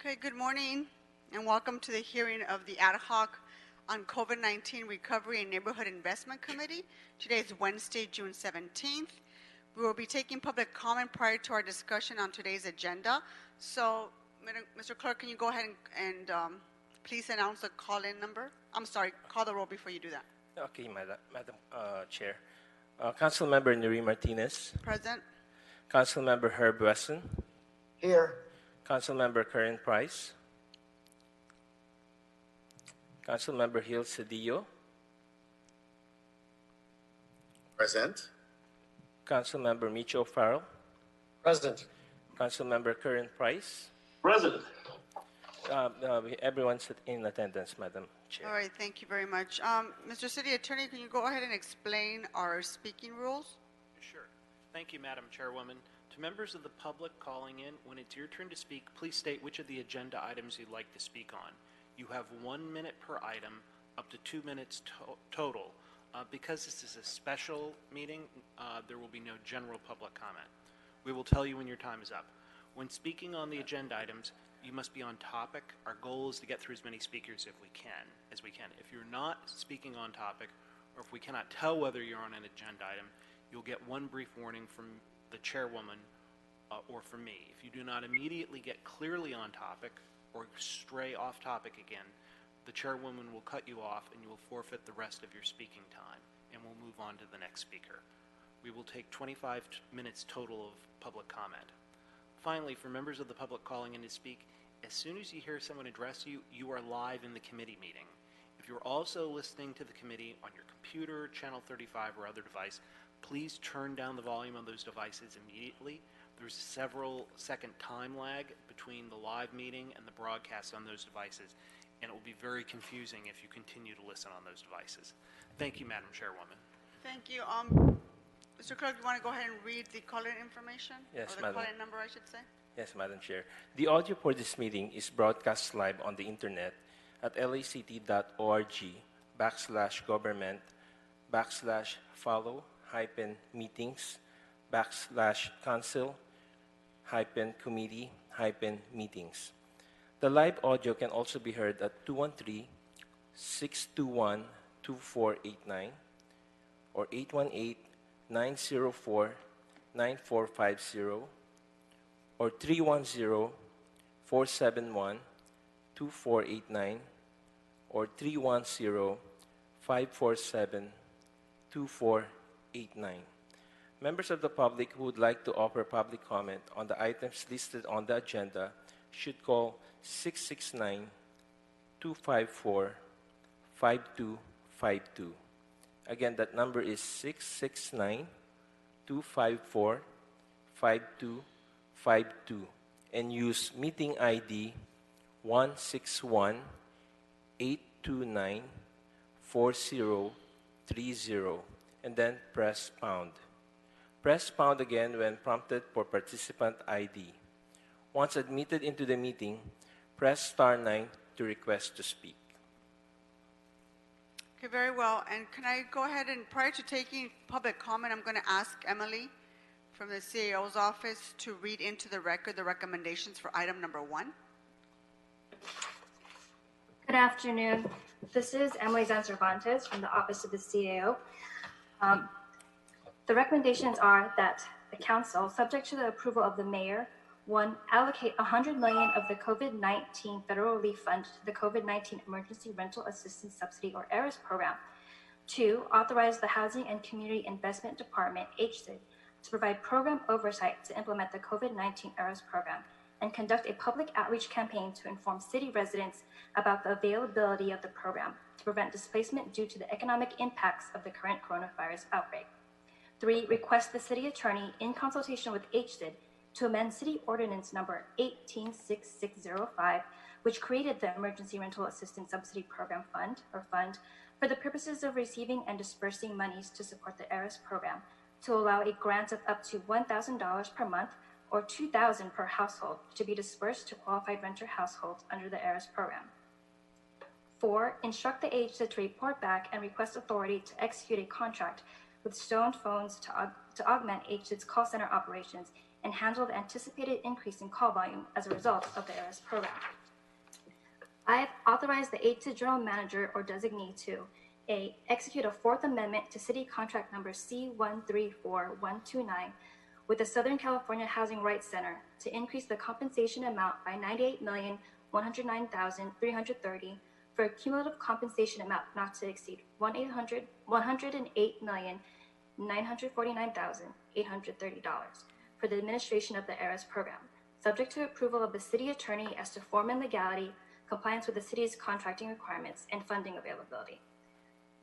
Okay, good morning and welcome to the hearing of the Ad hoc on COVID-19 Recovery and Neighborhood Investment Committee. Today is Wednesday, June 17th. We will be taking public comment prior to our discussion on today's agenda. So, Mr. Clerk, can you go ahead and please announce the call-in number? I'm sorry, call the roll before you do that. Okay, Madam Chair. Councilmember Nuri Martinez. Present. Councilmember Herb Wesson. Here. Councilmember Karen Price. Councilmember Hill Cedillo. Present. Councilmember Micho Farrell. Present. Councilmember Karen Price. Present. Everyone's in attendance, Madam Chair. All right, thank you very much. Mr. City Attorney, can you go ahead and explain our speaking rules? Sure. Thank you, Madam Chairwoman. To members of the public calling in, when it's your turn to speak, please state which of the agenda items you'd like to speak on. You have 1 minute per item, up to 2 minutes total. Because this is a special meeting, there will be no general public comment. We will tell you when your time is up. When speaking on the agenda items, you must be on topic. Our goal is to get through as many speakers as we can. If you're not speaking on topic, or if we cannot tell whether you're on an agenda item, you'll get one brief warning from the chairwoman or from me. If you do not immediately get clearly on topic or stray off topic again, the chairwoman will cut you off and you will forfeit the rest of your speaking time, and we'll move on to the next speaker. We will take 25 minutes total of public comment. Finally, for members of the public calling in to speak, as soon as you hear someone address you, you are live in the committee meeting. If you're also listening to the committee on your computer, channel 35, or other device, please turn down the volume on those devices immediately. There's a several second time lag between the live meeting and the broadcast on those devices, and it will be very confusing if you continue to listen on those devices. Thank you, Madam Chairwoman. Thank you. Mr. Clerk, do you want to go ahead and read the call-in information? Yes, or the Madam. call-in number, I should say? Yes, Madam Chair. The audio for this meeting is broadcast live on the internet at lact.org/government/follow-council-committee-meetings. The live audio can also be heard at 213-621-2489 or 818-904-9450 or 310-471-2489 or 310-547-2489. Members of the public who would like to offer public comment on the items listed on the agenda should call 669-254-5252. Again, that number is 669-254-5252 and use meeting ID 161-829-4030 and then press pound. Press pound again when prompted for participant ID. Once admitted into the meeting, press star 9 to request to speak. Okay, very well. And can I go ahead and, prior to taking public comment, I'm going to ask Emily from the CAO's office to read into the record the recommendations for item number 1. Good afternoon. This is Emily Zan-Cervantes from the Office of the CAO. The recommendations are that the Council, subject to the approval of the Mayor, 1, allocate $100 million of the COVID-19 Federal Relief Fund to the COVID-19 Emergency Rental Assistance Subsidy, or ERAS program. 2, authorize the Housing and Community Investment Department, HCID, to provide program oversight to implement the COVID-19 ERAS program and conduct a public outreach campaign to inform city residents about the availability of the program to prevent displacement due to the economic impacts of the current coronavirus outbreak. 3, request the City Attorney, in consultation with HCID, to amend City Ordinance Number 186605, which created the Emergency Rental Assistance Subsidy Program Fund, or Fund, for the purposes of receiving and dispersing monies to support the ERAS program, to allow a grant of up to $1,000 per month or $2,000 per household to be dispersed to qualified renter households under the ERAS program. 4, instruct the HCID to report back and request authority to execute a contract with Stone Phones to augment HCID's call center operations and handle the anticipated increase in call volume as a result of the ARIS program. I have authorized the aide to general manager or designee to A. Execute a Fourth Amendment to City Contract Number C134129 with the Southern California Housing Rights Center to increase the compensation amount by $98,109,330 for a cumulative compensation amount not to exceed $108,949,830 for the administration of the ARIS program, subject to approval of the city attorney as to form and legality, compliance with the city's contracting requirements, and funding availability.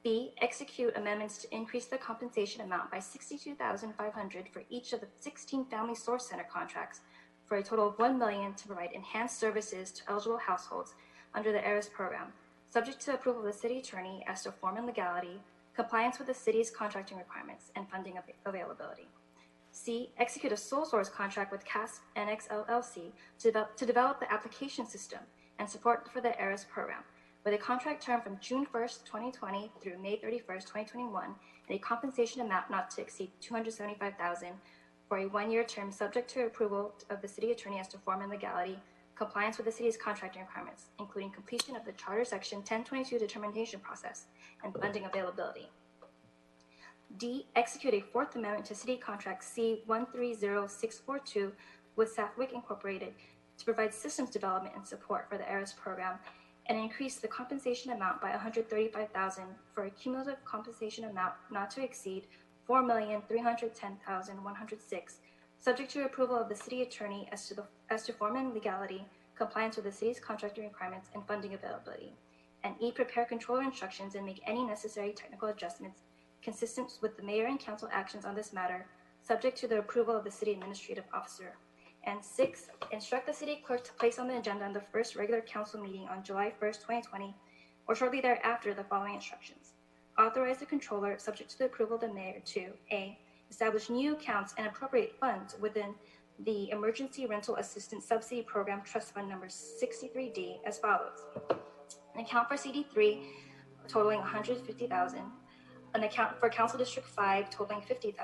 B. Execute amendments to increase the compensation amount by $62,500 for each of the 16 Family Source Center contracts for a total of $1 million to provide enhanced services to eligible households under the ARIS program, subject to approval of the city attorney as to form and legality, compliance with the city's contracting requirements, and funding availability. C. Execute a sole source contract with CAS NX LLC to develop the application system and support for the ARIS program, with a contract term from June 1st, 2020 through May 31st, 2021, and a compensation amount not to exceed $275,000 for a one-year term subject to approval of the city attorney as to form and legality, compliance with the city's contracting requirements, including completion of the Charter Section 1022 determination process, and funding availability. D. Execute a Fourth Amendment to City Contract C130642 with Safwick Incorporated to provide systems development and support for the ARIS program and increase the compensation amount by $135,000 for a cumulative compensation amount not to exceed $4,310,106, subject to approval of the city attorney as to form and legality, compliance with the city's contracting requirements, and funding availability. And E. Prepare controller instructions and make any necessary technical adjustments consistent with the mayor and council actions on this matter, subject to the approval of the city administrative officer. And 6, instruct the city clerk to place on the agenda on the first regular council meeting on July 1st, 2020, or shortly thereafter, the following instructions. Authorize the controller, subject to the approval of the mayor, to A. Establish new accounts and appropriate funds within the Emergency Rental Assistance Subsidy Program Trust Fund number 63D as follows. An account for CD3 totaling $150,000, an account for Council District 5 totaling $50,000,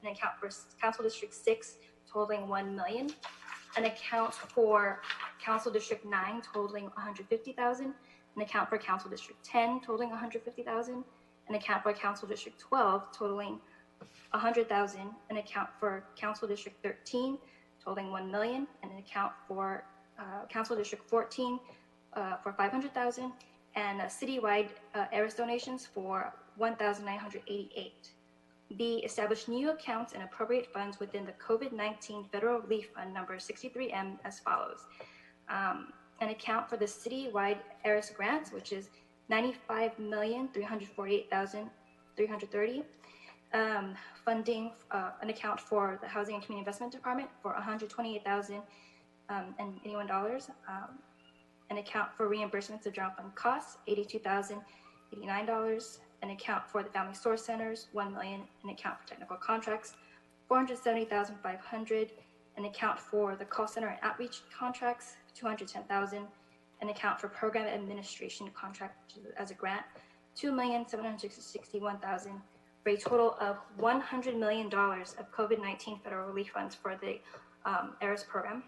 an account for Council District 6 totaling $1 million, an account for Council District 9 totaling $150,000, an account for Council District 10 totaling $150,000, an account for Council District 12 totaling $100,000, an account for Council District 13 totaling $1 million, and an account for Council District 14 for $500,000, and citywide ARIS donations for $1,988. B. Establish new accounts and appropriate funds within the COVID-19 Federal Relief Fund number 63M as follows. An account for the citywide ARIS grants, which is $95,348,330. Funding, an account for the Housing and Community Investment Department for $128,081. An account for reimbursements of general fund costs, $82,089. An account for the Family Source Centers, $1 million. An account for technical contracts, $470,500. An account for the call center and outreach contracts, $210,000. An account for program administration contract as a grant, $2,761,000, for a total of $100 million of COVID-19 federal relief funds for the ARIS program.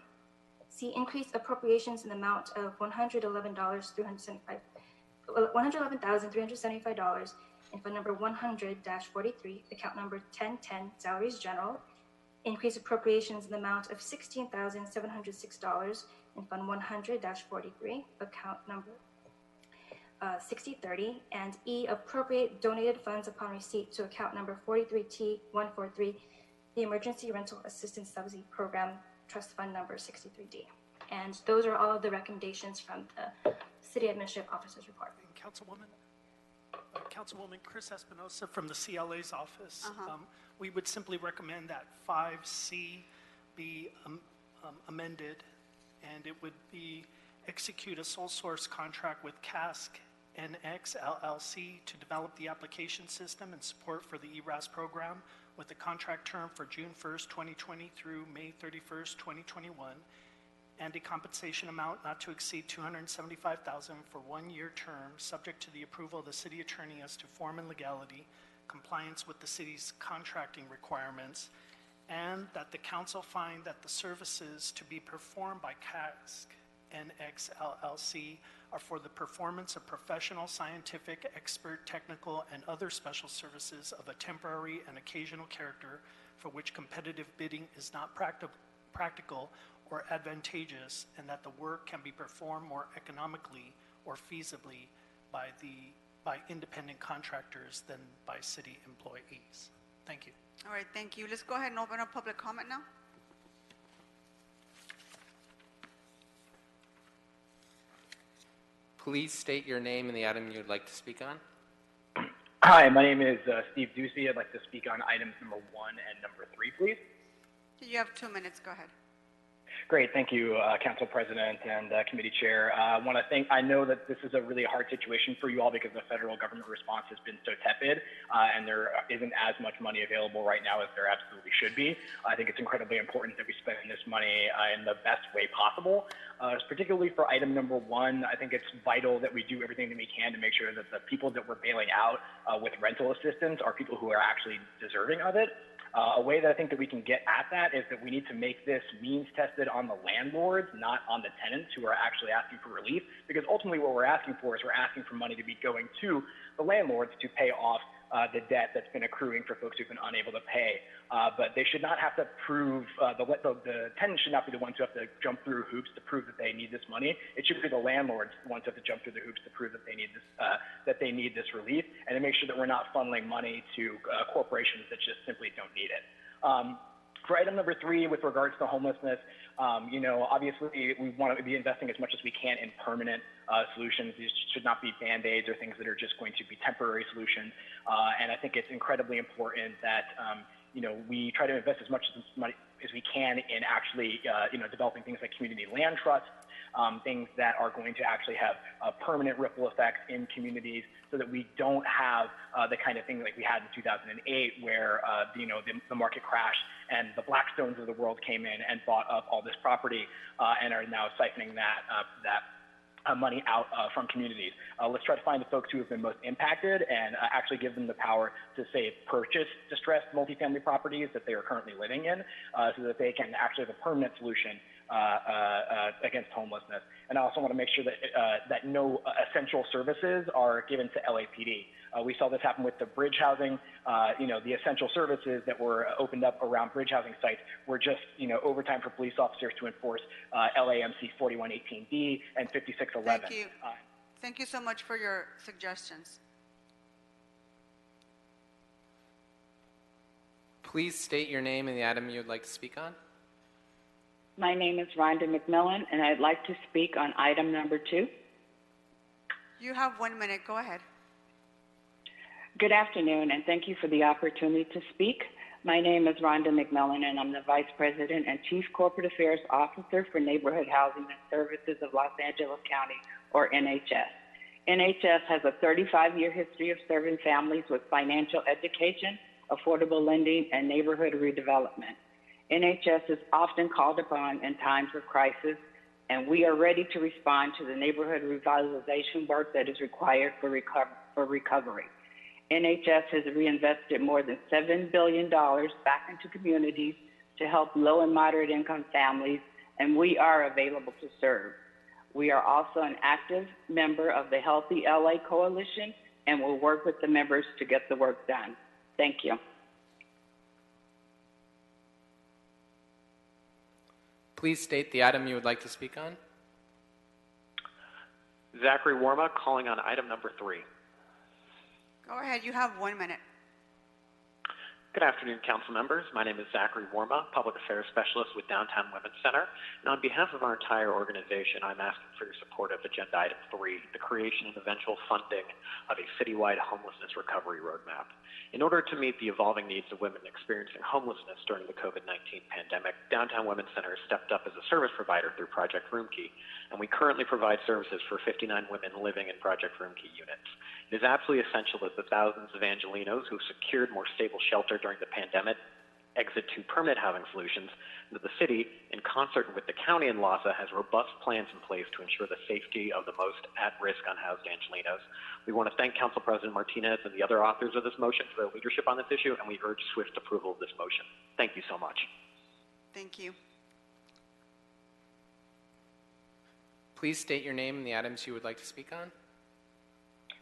C. Increase appropriations in the amount of $111,375 in fund number 100-43, account number 1010, salaries general. Increase appropriations in the amount of $16,706 in fund 100-43, account number 6030, and E. Appropriate donated funds upon receipt to account number 43T143, the Emergency Rental Assistance Subsidy Program, Trust Fund number 63D. And those are all of the recommendations from the City Administrative Officer's report. Councilwoman Chris Espinosa from the CLA's office. We would simply recommend that 5C be amended, and it would be execute a sole source contract with CASC NX LLC to develop the application system and support for the ERAS program with a contract term for June 1st, 2020 through May 31st, 2021, and a compensation amount not to exceed $275,000 for one-year term, subject to the approval of the city attorney as to form and legality, compliance with the city's contracting requirements, and that the council find that the services to be performed by CASC NX LLC are for the performance of professional, scientific, expert, technical, and other special services of a temporary and occasional character for which competitive bidding is not practical or advantageous, and that the work can be performed more economically or feasibly by independent contractors than by city employees. Thank you. All right, thank you. Let's go ahead and open up public comment now. Please state your name and the item you would like to speak on. Hi, my name is Steve Ducey. I'd like to speak on items number 1 and number 3, please. You have 2 minutes. Go ahead. Great, thank you, Council President and Committee Chair. I know that this is a really hard situation for you all because the federal government response has been so tepid, and there isn't as much money available right now as there absolutely should be. I think it's incredibly important that we spend this money in the best way possible. Particularly for item number 1, I think it's vital that we do everything that we can to make sure that the people that we're bailing out with rental assistance are people who are actually deserving of it. A way that I think that we can get at that is that we need to make this means tested on the landlords, not on the tenants who are actually asking for relief, because ultimately what we're asking for is we're asking for money to be going to the landlords to pay off the debt that's been accruing for folks who've been unable to pay. But they should not have to prove, the tenants should not be the ones who have to jump through hoops to prove that they need this money. It should be the landlords the ones who have to jump through the hoops to prove that they need this relief, and to make sure that we're not funneling money to corporations that just simply don't need it. For item number 3, with regards to homelessness, obviously we want to be investing as much as we can in permanent solutions. These should not be Band-Aids or things that are just going to be temporary solutions. And I think it's incredibly important that, we try to invest as much money as we can in actually, developing things like community land trusts, things that are going to actually have permanent ripple effects in communities, so that we don't have the kind of thing like we had in 2008 where, the market crashed and the Blackstones of the world came in and bought up all this property and are now siphoning that money out from communities. Let's try to find the folks who have been most impacted and actually give them the power to, say, purchase distressed multifamily properties that they are currently living in, so that they can actually have a permanent solution against homelessness. And I also want to make sure that no essential services are given to LAPD. We saw this happen with the bridge housing. The essential services that were opened up around bridge housing sites were just, overtime for police officers to enforce LAMC 4118D and 5611. Thank you. Thank you so much for your suggestions. Please state your name and the item you would like to speak on. My name is Rhonda McMillan, and I'd like to speak on item number 2. You have 1 minute. Go ahead. Good afternoon, and thank you for the opportunity to speak. My name is Rhonda McMillan, and I'm the Vice President and Chief Corporate Affairs Officer for Neighborhood Housing and Services of Los Angeles County, or NHS. NHS has a 35-year history of serving families with financial education, affordable lending, and neighborhood redevelopment. NHS is often called upon in times of crisis, and we are ready to respond to the neighborhood revitalization work that is required for recovery. NHS has reinvested more than $7 billion back into communities to help low and moderate income families, and we are available to serve. We are also an active member of the Healthy LA Coalition, and will work with the members to get the work done. Thank you. Please state the item you would like to speak on. Zachary Warma, calling on item number 3. Go ahead. You have 1 minute. Good afternoon, council members. My name is Zachary Warma, Public Affairs Specialist with Downtown Women's Center. And on behalf of our entire organization, I'm asking for your support of Agenda Item 3, the creation and eventual funding of a citywide homelessness recovery roadmap. In order to meet the evolving needs of women experiencing homelessness during the COVID-19 pandemic, Downtown Women's Center has stepped up as a service provider through Project Roomkey, and we currently provide services for 59 women living in Project Roomkey units. It is absolutely essential that the thousands of Angelinos who secured more stable shelter during the pandemic exit to permanent housing solutions, and that the city, in concert with the county and LAHSA, has robust plans in place to ensure the safety of the most at-risk unhoused Angelenos. We want to thank Council President Martinez and the other authors of this motion for their leadership on this issue, and we urge swift approval of this motion. Thank you so much. Thank you. Please state your name and the items you would like to speak on.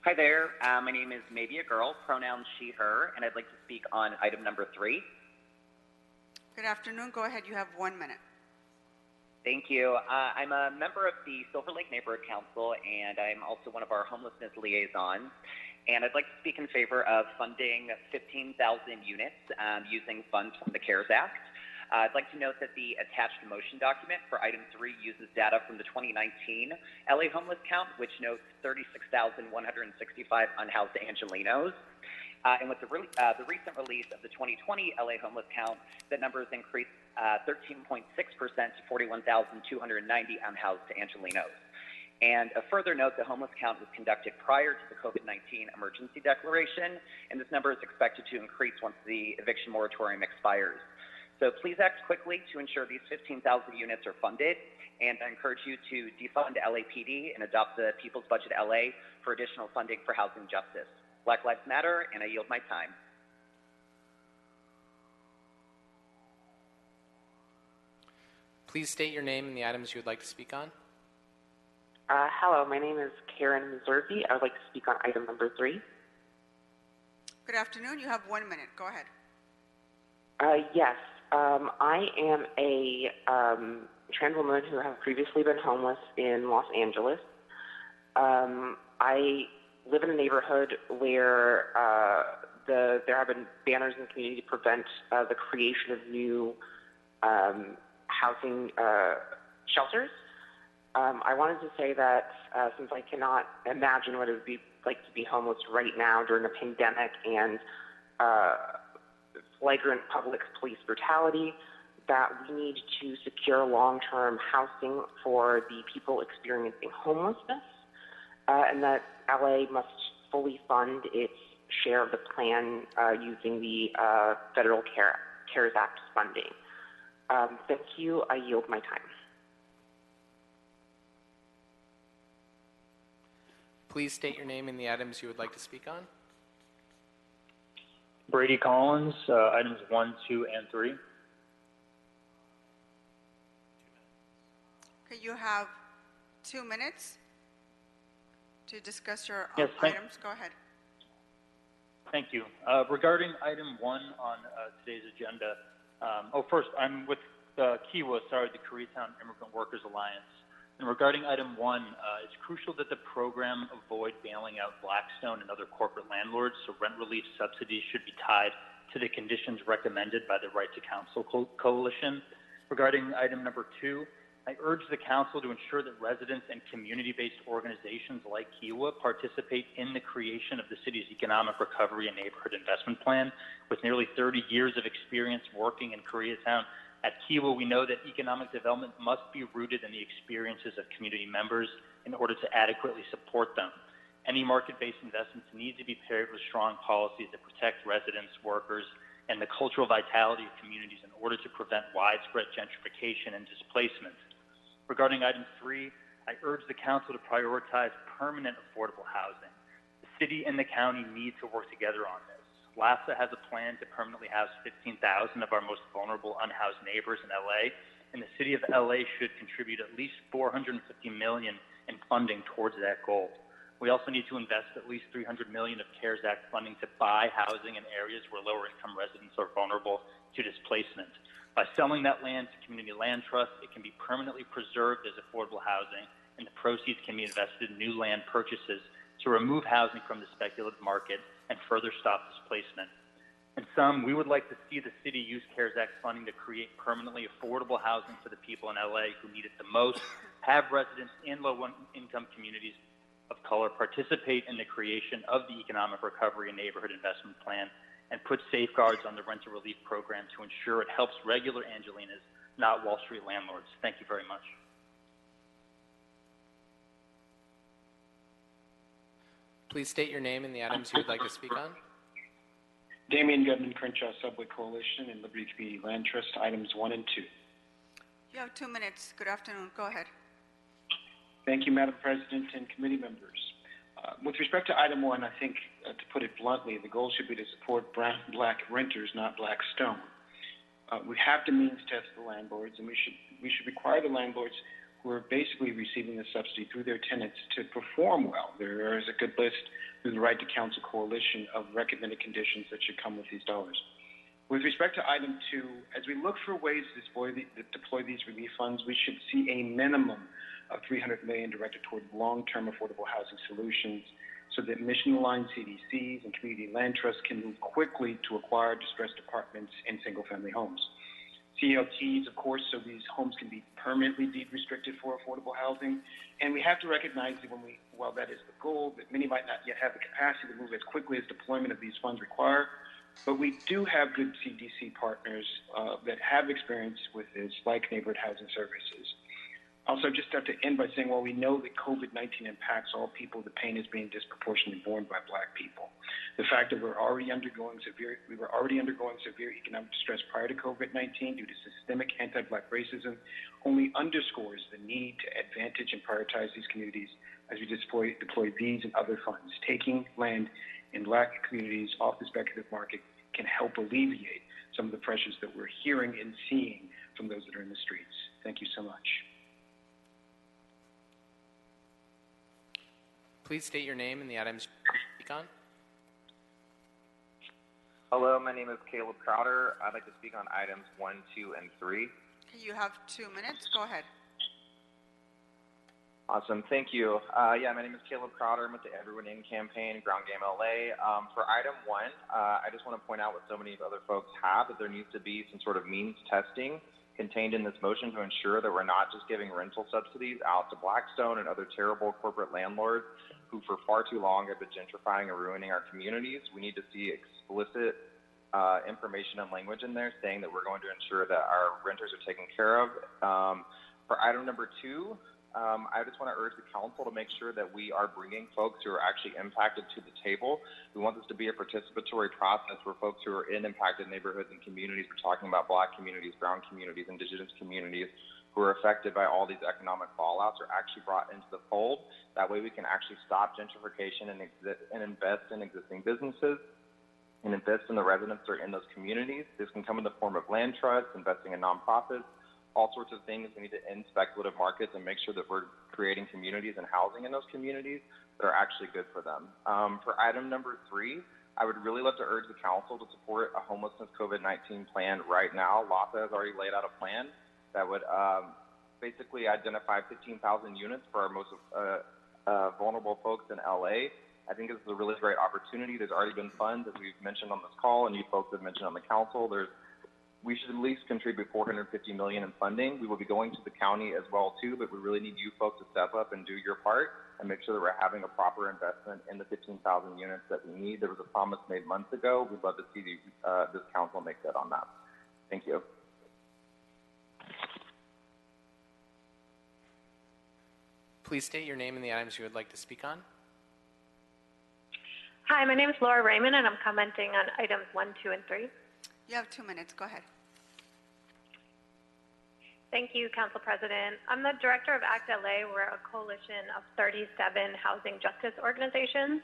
Hi there. My name is Maybe a Girl, pronouns she, her, and I'd like to speak on item number 3. Good afternoon. Go ahead. You have 1 minute. Thank you. I'm a member of the Silver Lake Neighborhood Council, and I'm also one of our homelessness liaisons. And I'd like to speak in favor of funding 15,000 units using funds from the CARES Act. I'd like to note that the attached motion document for item 3 uses data from the 2019 LA homeless count, which notes 36,165 unhoused Angelenos. And with the recent release of the 2020 LA homeless count, that number has increased 13.6% to 41,290 unhoused Angelenos. And a further note, the homeless count was conducted prior to the COVID-19 emergency declaration, and this number is expected to increase once the eviction moratorium expires. So please act quickly to ensure these 15,000 units are funded, and I encourage you to defund LAPD and adopt the People's Budget LA for additional funding for housing justice. Black Lives Matter, and I yield my time. Please state your name and the items you would like to speak on. Hello, my name is Karen Mazurvi. I would like to speak on item number 3. Good afternoon. You have 1 minute. Go ahead. Yes, I am a trans woman who has previously been homeless in Los Angeles. I live in a neighborhood where there have been banners in the community to prevent the creation of new housing shelters. I wanted to say that since I cannot imagine what it would be like to be homeless right now during a pandemic and flagrant public police brutality, that we need to secure long-term housing for the people experiencing homelessness, and that LA must fully fund its share of the plan using the federal CARES Act funding. Thank you. I yield my time. Please state your name and the items you would like to speak on. Brady Collins, items 1, 2, and 3. Okay, you have 2 minutes to discuss your Yes, items. Go ahead. Thank you. Regarding item 1 on today's agenda, first, I'm with Kiwa, the Koreatown Immigrant Workers Alliance. And regarding item 1, it's crucial that the program avoid bailing out Blackstone and other corporate landlords, so rent relief subsidies should be tied to the conditions recommended by the Right to Counsel Coalition. Regarding item number 2, I urge the council to ensure that residents and community-based organizations like Kiwa participate in the creation of the city's Economic Recovery and Neighborhood Investment Plan. With nearly 30 years of experience working in Koreatown, at Kiwa, we know that economic development must be rooted in the experiences of community members in order to adequately support them. Any market-based investments need to be paired with strong policies that protect residents, workers, and the cultural vitality of communities in order to prevent widespread gentrification and displacement. Regarding item 3, I urge the council to prioritize permanent affordable housing. The city and the county need to work together on this. LAHSA has a plan to permanently house 15,000 of our most vulnerable unhoused neighbors in LA, and the city of LA should contribute at least $450 million in funding towards that goal. We also need to invest at least $300 million of CARES Act funding to buy housing in areas where lower-income residents are vulnerable to displacement. By selling that land to community land trusts, it can be permanently preserved as affordable housing, and the proceeds can be invested in new land purchases to remove housing from the speculative market and further stop displacement. In sum, we would like to see the city use CARES Act funding to create permanently affordable housing for the people in LA who need it the most, have residents in low-income communities of color participate in the creation of the Economic Recovery and Neighborhood Investment Plan, and put safeguards on the rental relief program to ensure it helps regular Angelenos, not Wall Street landlords. Thank you very much. Please state your name and the items you would like to speak on. Damian Goodman, Crenshaw Subway Coalition, and Liberty Community Land Trust, items 1 and 2. You have 2 minutes. Good afternoon. Go ahead. Thank you, Madam President and committee members. With respect to item 1, I think, to put it bluntly, the goal should be to support black renters, not black stone. We have to means test the landlords, and we should require the landlords who are basically receiving the subsidy through their tenants to perform well. There is a good list through the Right to Counsel Coalition of recommended conditions that should come with these dollars. With respect to item 2, as we look for ways to deploy these relief funds, we should see a minimum of $300 million directed toward long-term affordable housing solutions so that mission-aligned CDCs and community land trusts can move quickly to acquire distressed apartments and single-family homes. CLTs, of course, so these homes can be permanently deed restricted for affordable housing. And we have to recognize that while that is the goal, that many might not yet have the capacity to move as quickly as deployment of these funds require. But we do have good CDC partners that have experience with this, like Neighborhood Housing Services. Also, just have to end by saying, while we know that COVID-19 impacts all people, the pain is being disproportionately borne by Black people. The fact that we were already undergoing severe economic distress prior to COVID-19 due to systemic anti-Black racism only underscores the need to advantage and prioritize these communities as we deploy these and other funds. Taking land in Black communities off the speculative market can help alleviate some of the pressures that we're hearing and seeing from those that are in the streets. Thank you so much. Please state your name and the items you speak on. Hello, my name is Caleb Crowder. I'd like to speak on items 1, 2, and 3. You have 2 minutes. Go ahead. Awesome, thank you. My name is Caleb Crowder. I'm with the Everyone In campaign, Ground Game LA. For item 1, I just want to point out what so many other folks have, that there needs to be some sort of means testing contained in this motion to ensure that we're not just giving rental subsidies out to Blackstone and other terrible corporate landlords who for far too long have been gentrifying and ruining our communities. We need to see explicit information and language in there saying that we're going to ensure that our renters are taken care of. For item number 2, I just want to urge the council to make sure that we are bringing folks who are actually impacted to the table. We want this to be a participatory process where folks who are in impacted neighborhoods and communities, we're talking about Black communities, brown communities, indigenous communities, who are affected by all these economic fallouts, are actually brought into the fold. That way we can actually stop gentrification and invest in existing businesses and invest in the residents that are in those communities. This can come in the form of land trusts, investing in nonprofits, all sorts of things. We need to end speculative markets and make sure that we're creating communities and housing in those communities that are actually good for them. For item number 3, I would really love to urge the council to support a homelessness COVID-19 plan right now. LAFA has already laid out a plan that would basically identify 15,000 units for our most vulnerable folks in LA. I think this is a really great opportunity. There's already been funds, as we've mentioned on this call, and you folks have mentioned on the council. We should at least contribute $450 million in funding. We will be going to the county as well too, but we really need you folks to step up and do your part and make sure that we're having a proper investment in the 15,000 units that we need. There was a promise made months ago. We'd love to see this council make good on that. Thank you. Please state your name and the items you would like to speak on. Hi, my name is Laura Raymond, and I'm commenting on items 1, 2, and 3. You have 2 minutes. Go ahead. Thank you, Council President. I'm the director of ACT LA. We're a coalition of 37 housing justice organizations.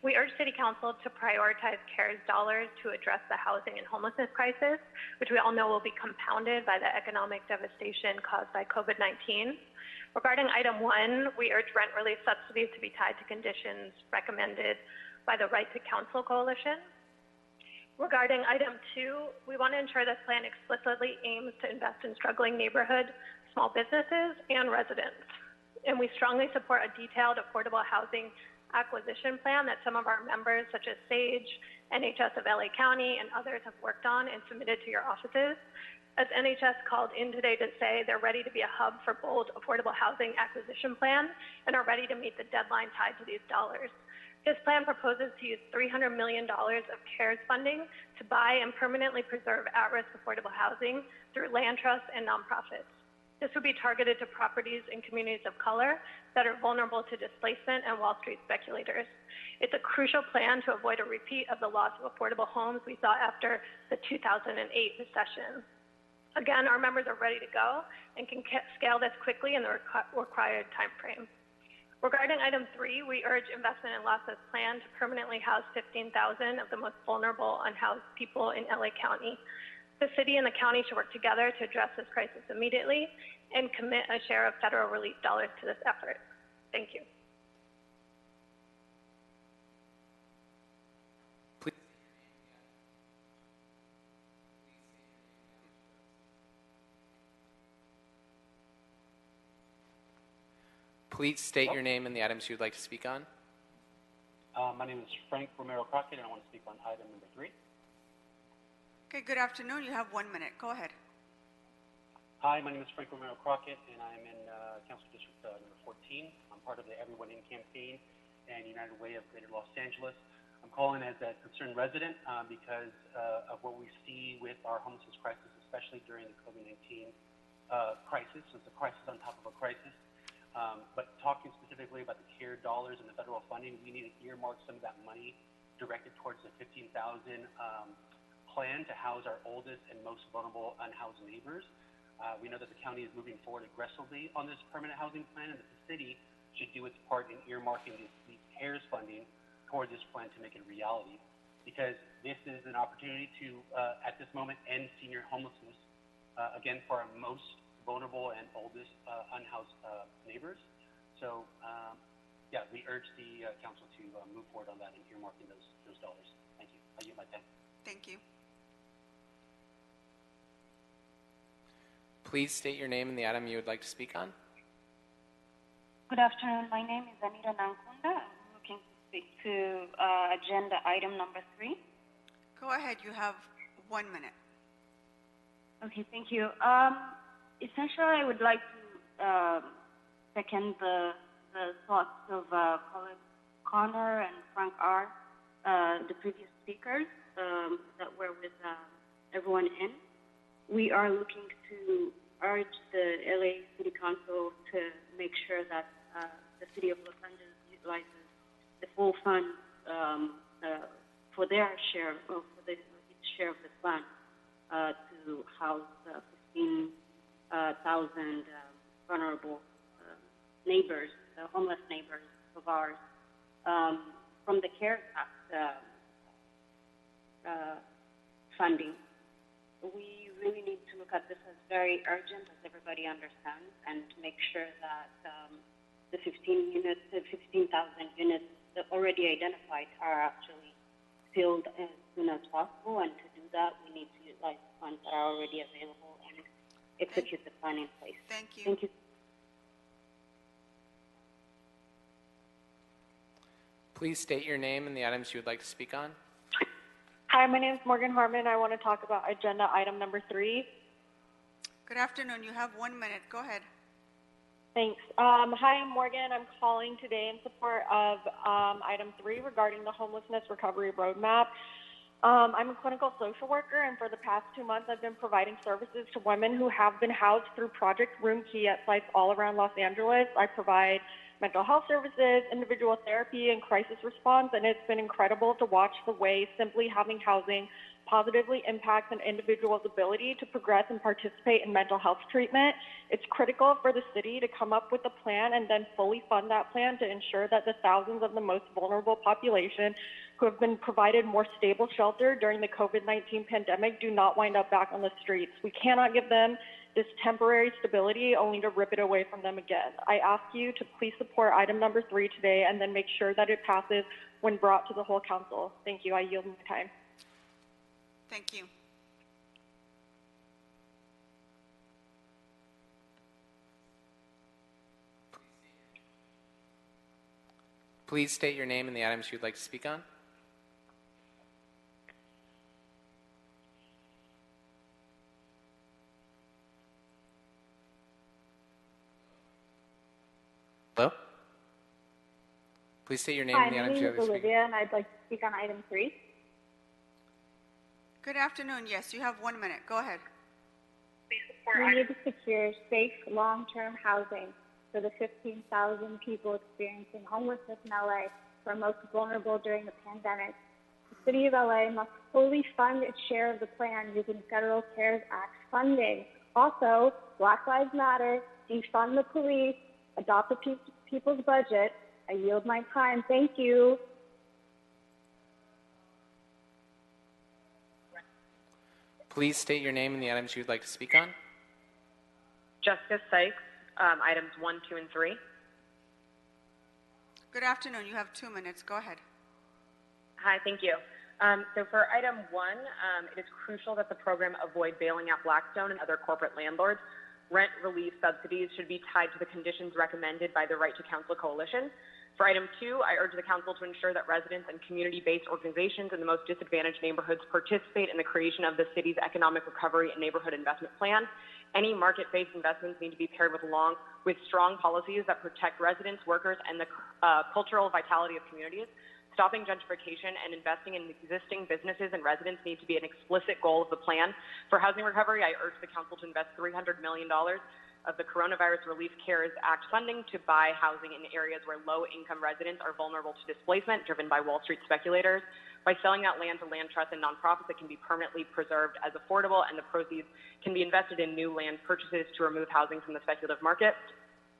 We urge City Council to prioritize CARES dollars to address the housing and homelessness crisis, which we all know will be compounded by the economic devastation caused by COVID-19. Regarding item 1, we urge rent relief subsidies to be tied to conditions recommended by the Right to Counsel Coalition. Regarding item 2, we want to ensure this plan explicitly aims to invest in struggling neighborhood, small businesses, and residents. And we strongly support a detailed affordable housing acquisition plan that some of our members, such as SAGE, NHS of LA County, and others have worked on and submitted to your offices. As NHS called in today to say they're ready to be a hub for bold affordable housing acquisition plan and are ready to meet the deadline tied to these dollars. This plan proposes to use $300 million of CARES funding to buy and permanently preserve at-risk affordable housing through land trusts and nonprofits. This would be targeted to properties in communities of color that are vulnerable to displacement and Wall Street speculators. It's a crucial plan to avoid a repeat of the loss of affordable homes we saw after the 2008 recession. Again, our members are ready to go and can scale this quickly in the required time frame. Regarding item 3, we urge investment in LASA's plan to permanently house 15,000 of the most vulnerable unhoused people in LA County. The city and the county should work together to address this crisis immediately and commit a share of federal relief dollars to this effort. Thank you. Please state your name and the items you'd like to speak on. My name is Frank Romero Crockett, and I want to speak on item number 3. Okay, good afternoon. You have 1 minute. Go ahead. Hi, my name is Frank Romero Crockett, and I'm in Council District number 14. I'm part of the Everyone In campaign and United Way of Greater Los Angeles. I'm calling as a concerned resident because of what we see with our homelessness crisis, especially during the COVID-19 crisis. So it's a crisis on top of a crisis. But talking specifically about the CARE dollars and the federal funding, we need to earmark some of that money directed towards the 15,000 plan to house our oldest and most vulnerable unhoused neighbors. We know that the county is moving forward aggressively on this permanent housing plan, and that the city should do its part in earmarking these CARES funding toward this plan to make it a reality. Because this is an opportunity to, at this moment, end senior homelessness, again, for our most vulnerable and oldest unhoused neighbors. So, yeah, we urge the council to move forward on that and earmarking those dollars. Thank you. I yield my time. Thank you. Please state your name and the item you would like to speak on. Good afternoon. My name is Anita Nankunda. I'm looking to speak to agenda item number 3. Go ahead. You have 1 minute. Okay, thank you. Essentially, I would like to second the thoughts of Connor and Frank R., the previous speakers that were with Everyone In. We are looking to urge the LA City Council to make sure that the City of Los Angeles utilizes the full fund for their share, or for its share of the plan to house 15,000 vulnerable neighbors, homeless neighbors of ours, from the CARES Act funding. We really need to look at this as very urgent, as everybody understands, and to make sure that the 15,000 units that already identified are actually filled as soon as possible. And to do that, we need to utilize the funds that are already available and execute the plan in place. Thank you. Thank you. Please state your name and the items you would like to speak on. Hi, my name is Morgan Harmon. I want to talk about agenda item number 3. Good afternoon. You have 1 minute. Go ahead. Thanks. Hi, I'm Morgan. I'm calling today in support of item 3 regarding the homelessness recovery roadmap. I'm a clinical social worker, and for the past 2 months, I've been providing services to women who have been housed through Project Room Key at sites all around Los Angeles. I provide mental health services, individual therapy, and crisis response, and it's been incredible to watch the way simply having housing positively impacts an individual's ability to progress and participate in mental health treatment. It's critical for the city to come up with a plan and then fully fund that plan to ensure that the thousands of the most vulnerable population who have been provided more stable shelter during the COVID-19 pandemic do not wind up back on the streets. We cannot give them this temporary stability only to rip it away from them again. I ask you to please support item number 3 today and then make sure that it passes when brought to the whole council. Thank you. I yield my time. Thank you. Please state your name and the items you'd like to speak on. Hello? Please state your name and the items you'd like to speak on. Hi, my name is Olivia, and I'd like to speak on item 3. Good afternoon. Yes, you have 1 minute. Go ahead. Please support We need to secure safe, long-term housing for the 15,000 people experiencing homelessness in LA who are most vulnerable during the pandemic. The City of LA must fully fund its share of the plan using federal CARES Act funding. Also, Black Lives Matter, defund the police, adopt the people's budget. I yield my time. Thank you. Please state your name and the items you would like to speak on. Jessica Sykes, items 1, 2, and 3. Good afternoon. You have 2 minutes. Go ahead. Hi, thank you. So for item 1, it is crucial that the program avoid bailing out Blackstone and other corporate landlords. Rent relief subsidies should be tied to the conditions recommended by the Right to Counsel Coalition. For item 2, I urge the council to ensure that residents and community-based organizations in the most disadvantaged neighborhoods participate in the creation of the city's economic recovery and neighborhood investment plan. Any market-based investments need to be paired with strong policies that protect residents, workers, and the cultural vitality of communities. Stopping gentrification and investing in existing businesses and residents need to be an explicit goal of the plan. For housing recovery, I urge the council to invest $300 million of the Coronavirus Relief CARES Act funding to buy housing in areas where low-income residents are vulnerable to displacement driven by Wall Street speculators. By selling that land to land trusts and nonprofits, it can be permanently preserved as affordable, and the proceeds can be invested in new land purchases to remove housing from the speculative market.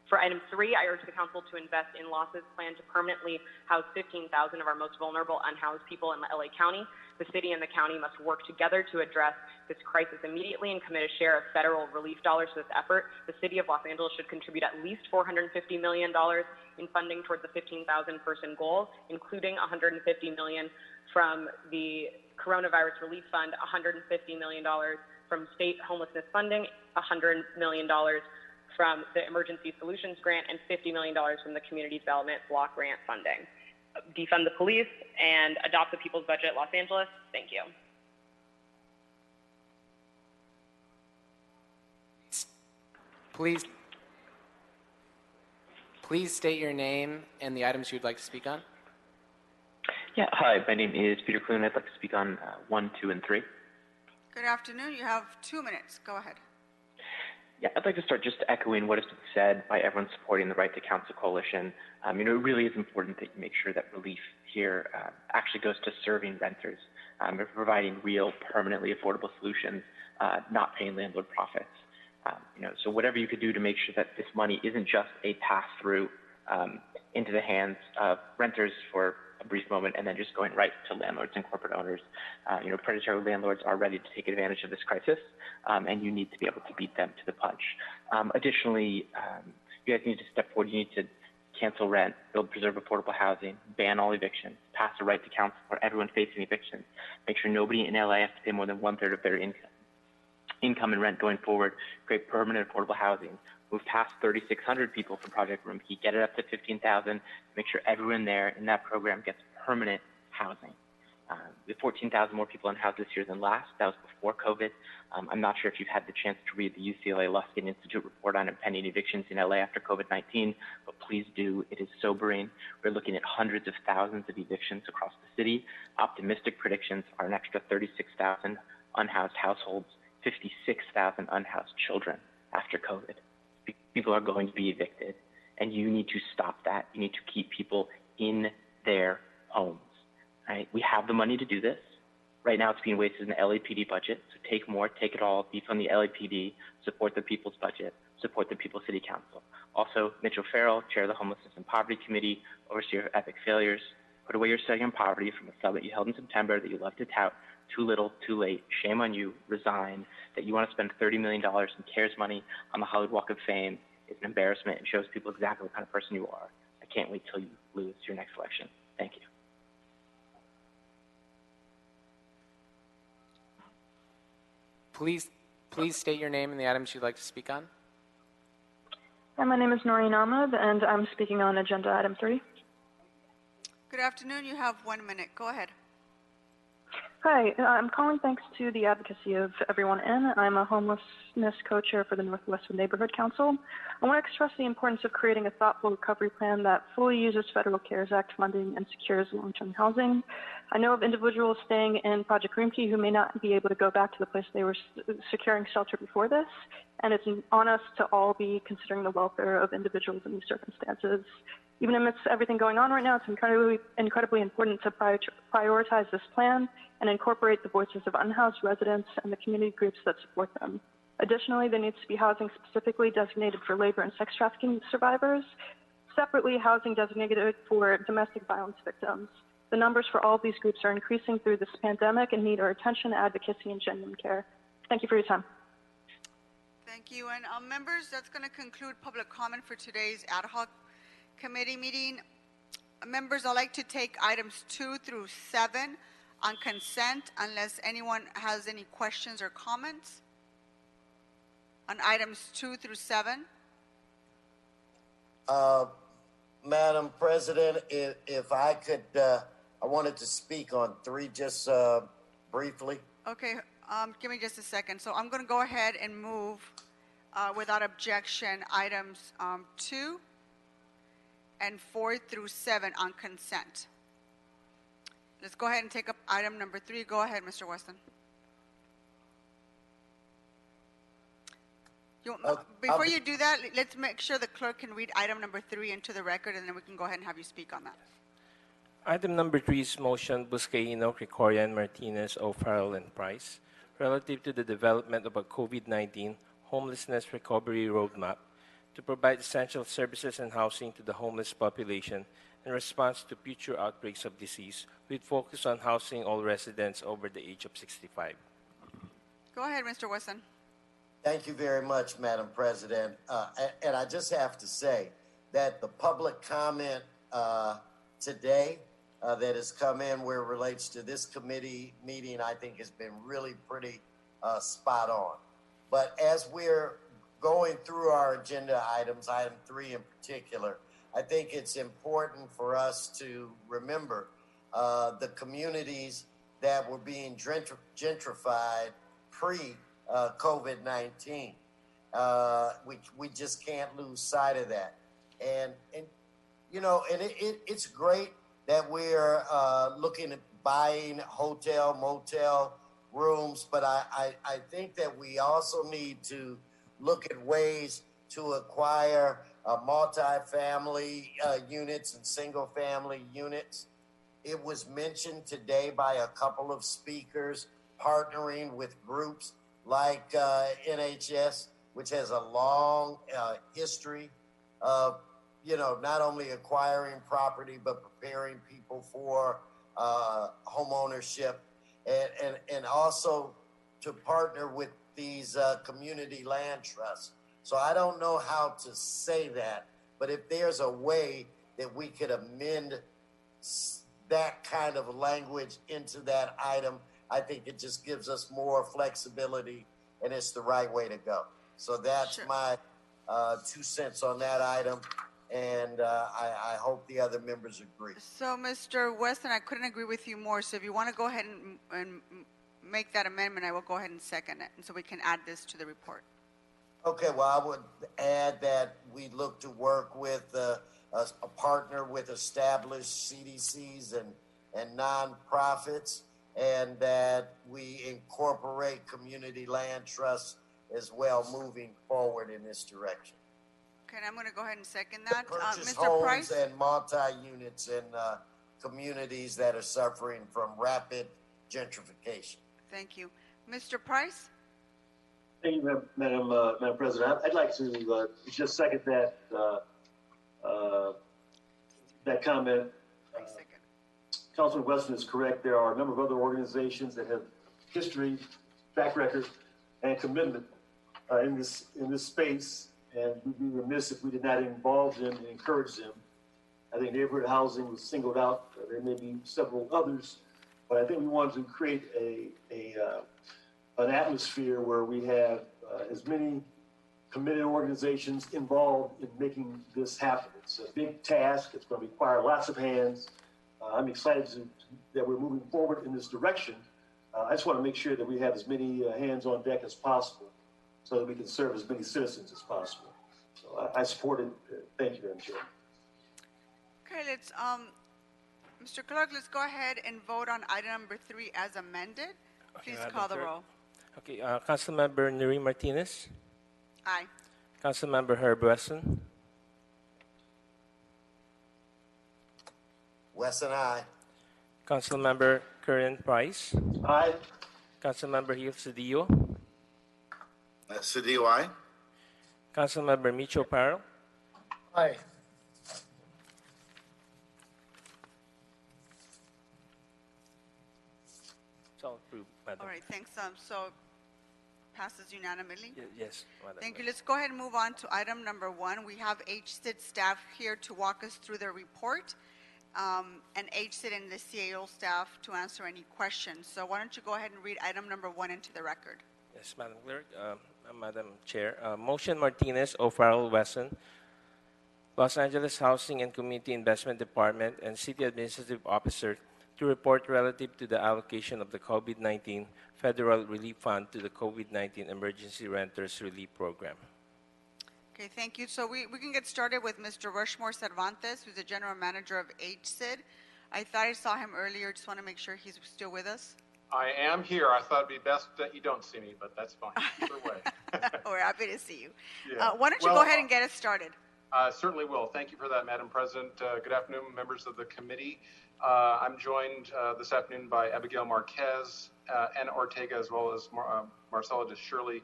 For item 3, I urge the council to invest in losses plan to permanently house 15,000 of our most vulnerable unhoused people in LA County. The city and the county must work together to address this crisis immediately and commit a share of federal relief dollars to this effort. The city of Los Angeles should contribute at least $450 million in funding towards the 15,000 person goal, including $150 million from the Coronavirus Relief Fund, $150 million from state homelessness funding, $100 million from the Emergency Solutions Grant, and $50 million from the Community Development Block Grant funding. Defund the police and adopt the people's budget, Los Angeles. Thank you. Please state your name and the items you'd like to speak on. Yeah, hi, my name is Peter Clune. I'd like to speak on 1, 2, and 3. Good afternoon. You have 2 minutes. Go ahead. Yeah, I'd like to start just echoing what has been said by everyone supporting the Right to Counsel Coalition. It really is important that you make sure that relief here actually goes to serving renters, and providing real, permanently affordable solutions, not paying landlord profits. So whatever you could do to make sure that this money isn't just a pass-through into the hands of renters for a brief moment and then just going right to landlords and corporate owners. Predatory landlords are ready to take advantage of this crisis, and you need to be able to beat them to the punch. Additionally, you guys need to step forward. You need to cancel rent, build preserve affordable housing, ban all evictions, pass a right to counsel for everyone facing evictions, make sure nobody in LA has to pay more than 1/3 of their income and rent going forward, create permanent affordable housing, move past 3,600 people from Project Room Key, get it up to 15,000, make sure everyone there in that program gets permanent housing. We have 14,000 more people unhoused this year than last. That was before COVID. I'm not sure if you've had the chance to read the UCLA Luskin Institute report on impending evictions in LA after COVID-19, but please do. It is sobering. We're looking at hundreds of thousands of evictions across the city. Optimistic predictions are an extra 36,000 unhoused households, 56,000 unhoused children after COVID. People are going to be evicted, and you need to stop that. You need to keep people in their homes. Right? We have the money to do this. Right now it's being wasted in the LAPD budget, so take more, take it all, defund the LAPD, support the people's budget, support the People's City Council. Also, Mitch O'Farrell, chair of the Homelessness and Poverty Committee, overseer of Epic Failures, put away your study on poverty from a summit you held in September that you love to tout. Too little, too late. Shame on you. Resign. That you want to spend $30 million in CARES money on the Hollywood Walk of Fame is an embarrassment and shows people exactly what kind of person you are. I can't wait till you lose your next election. Thank you. Please state your name and the items you'd like to speak on. Hi, my name is Noreen Ahmed, and I'm speaking on agenda item 3. Good afternoon. You have 1 minute. Go ahead. Hi, I'm calling thanks to the advocacy of everyone in. I'm a homelessness co-chair for the Northwestwood Neighborhood Council. I want to express the importance of creating a thoughtful recovery plan that fully uses federal CARES Act funding and secures long-term housing. I know of individuals staying in Project Roomkey who may not be able to go back to the place they were securing shelter before this, and it's on us to all be considering the welfare of individuals in these circumstances. Even amidst everything going on right now, it's incredibly important to prioritize this plan and incorporate the voices of unhoused residents and the community groups that support them. Additionally, there needs to be housing specifically designated for labor and sex trafficking survivors, separately housing designated for domestic violence victims. The numbers for all of these groups are increasing through this pandemic and need our attention, advocacy, and genuine care. Thank you for your time. Thank you. And members, that's going to conclude public comment for today's ad hoc committee meeting. Members, I'd like to take items 2 through 7 on consent unless anyone has any questions or comments on items 2 through 7. Madam President, if I could, I wanted to speak on 3 just briefly. Okay, give me just a second. So I'm going to go ahead and move without objection items 2 and 4 through 7 on consent. Let's go ahead and take up item number 3. Go ahead, Mr. Weston. Before you do that, let's make sure the clerk can read item number 3 into the record, and then we can go ahead and have you speak on that. Item number 3 is motion Buscaino, Krikorian, Martinez, O'Farrell, and Price relative to the development of a COVID-19 homelessness recovery roadmap to provide essential services and housing to the homeless population in response to future outbreaks of disease, with focus on housing all residents over the age of 65. Go ahead, Mr. Wesson. Thank you very much, Madam President. And I just have to say that the public comment today that has come in where it relates to this committee meeting, I think has been really pretty spot on. But as we're going through our agenda items, item 3 in particular, I think it's important for us to remember the communities that were being gentrified pre-COVID-19. We just can't lose sight of that. And you know, and it's great that we're looking at buying hotel, motel rooms, but I think that we also need to look at ways to acquire multi-family units and single-family units. It was mentioned today by a couple of speakers partnering with groups like NHS, which has a long history of, you know, not only acquiring property, but preparing people for home ownership, and also to partner with these community land trusts. So I don't know how to say that, but if there's a way that we could amend that kind of language into that item, I think it just gives us more flexibility, and it's the right way to go. So that's my 2 cents on that item, and I hope the other members agree. So, Mr. Weston, I couldn't agree with you more. So if you want to go ahead and make that amendment, I will go ahead and second it, and so we can add this to the report. Okay, well, I would add that we look to work with a partner with established CDCs and nonprofits, and that we incorporate community land trusts as well moving forward in this direction. Okay, and I'm going to go ahead and second that. Purchase Mr. homes Price? and multi-units in communities that are suffering from rapid gentrification. Thank you. Mr. Price? Thank you, Madam President. I'd like to just second that that comment. Councilman Weston is correct. There are a number of other organizations that have history, track record, and commitment in this space, and we'd be remiss if we did not involve them and encourage them. I think neighborhood housing was singled out. There may be several others, but I think we wanted to create an atmosphere where we have as many committed organizations involved in making this happen. It's a big task. It's going to require lots of hands. I'm excited that we're moving forward in this direction, I just want to make sure that we have as many hands on deck as possible so that we can serve as many citizens as possible. So I support it. Thank you, Madam Chair. Okay, let's, Mr. Clerk, let's go ahead and vote on item number 3 as amended. Please call the roll. Okay, Councilmember Neri Martinez. Aye. Councilmember Herb Wesson. Wesson, aye. Councilmember Curran Price. Aye. Councilmember Hill Cedillo. Cedillo, aye. Councilmember Micho Parro. Aye. It's all approved, Madam. All right, thanks. So passes unanimously. Yes, Madam. Thank you. Let's go ahead and move on to item number 1. We have HSID staff here to walk us through their report, and HSID and the CAO staff to answer any questions. So why don't you go ahead and read item number 1 into the record. Yes, Madam Clerk. Madam Chair. Motion Martinez, O'Farrell Wesson, Los Angeles Housing and Community Investment Department and City Administrative Officer to report relative to the allocation of the COVID-19 Federal Relief Fund to the COVID-19 Emergency Renters Relief Program. Okay, thank you. So we can get started with Mr. Rushmore Cervantes, who's the General Manager of HSID. I thought I saw him earlier. Just want to make sure he's still with us. I am here. I thought it'd be best that you don't see me, but that's fine. Either way. We're happy to see you. Yeah. Why don't you go ahead and get us started? Certainly will. Thank you for that, Madam President. Good afternoon, members of the committee. I'm joined this afternoon by Abigail Marquez, Anna Ortega, as well as Marcela de Shirley,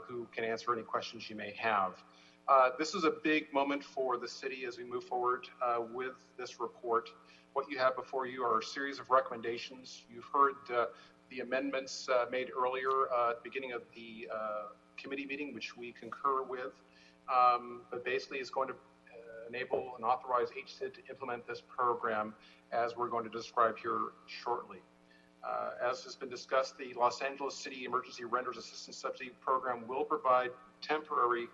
who can answer any questions you may have. This is a big moment for the city as we move forward with this report. What you have before you are a series of recommendations. You've heard the amendments made earlier at the beginning of the committee meeting, which we concur with. But basically, it's going to enable and authorize HSID to implement this program as we're going to describe here shortly. As has been discussed, the Los Angeles City Emergency Renters Assistance Subsidy Program will provide temporary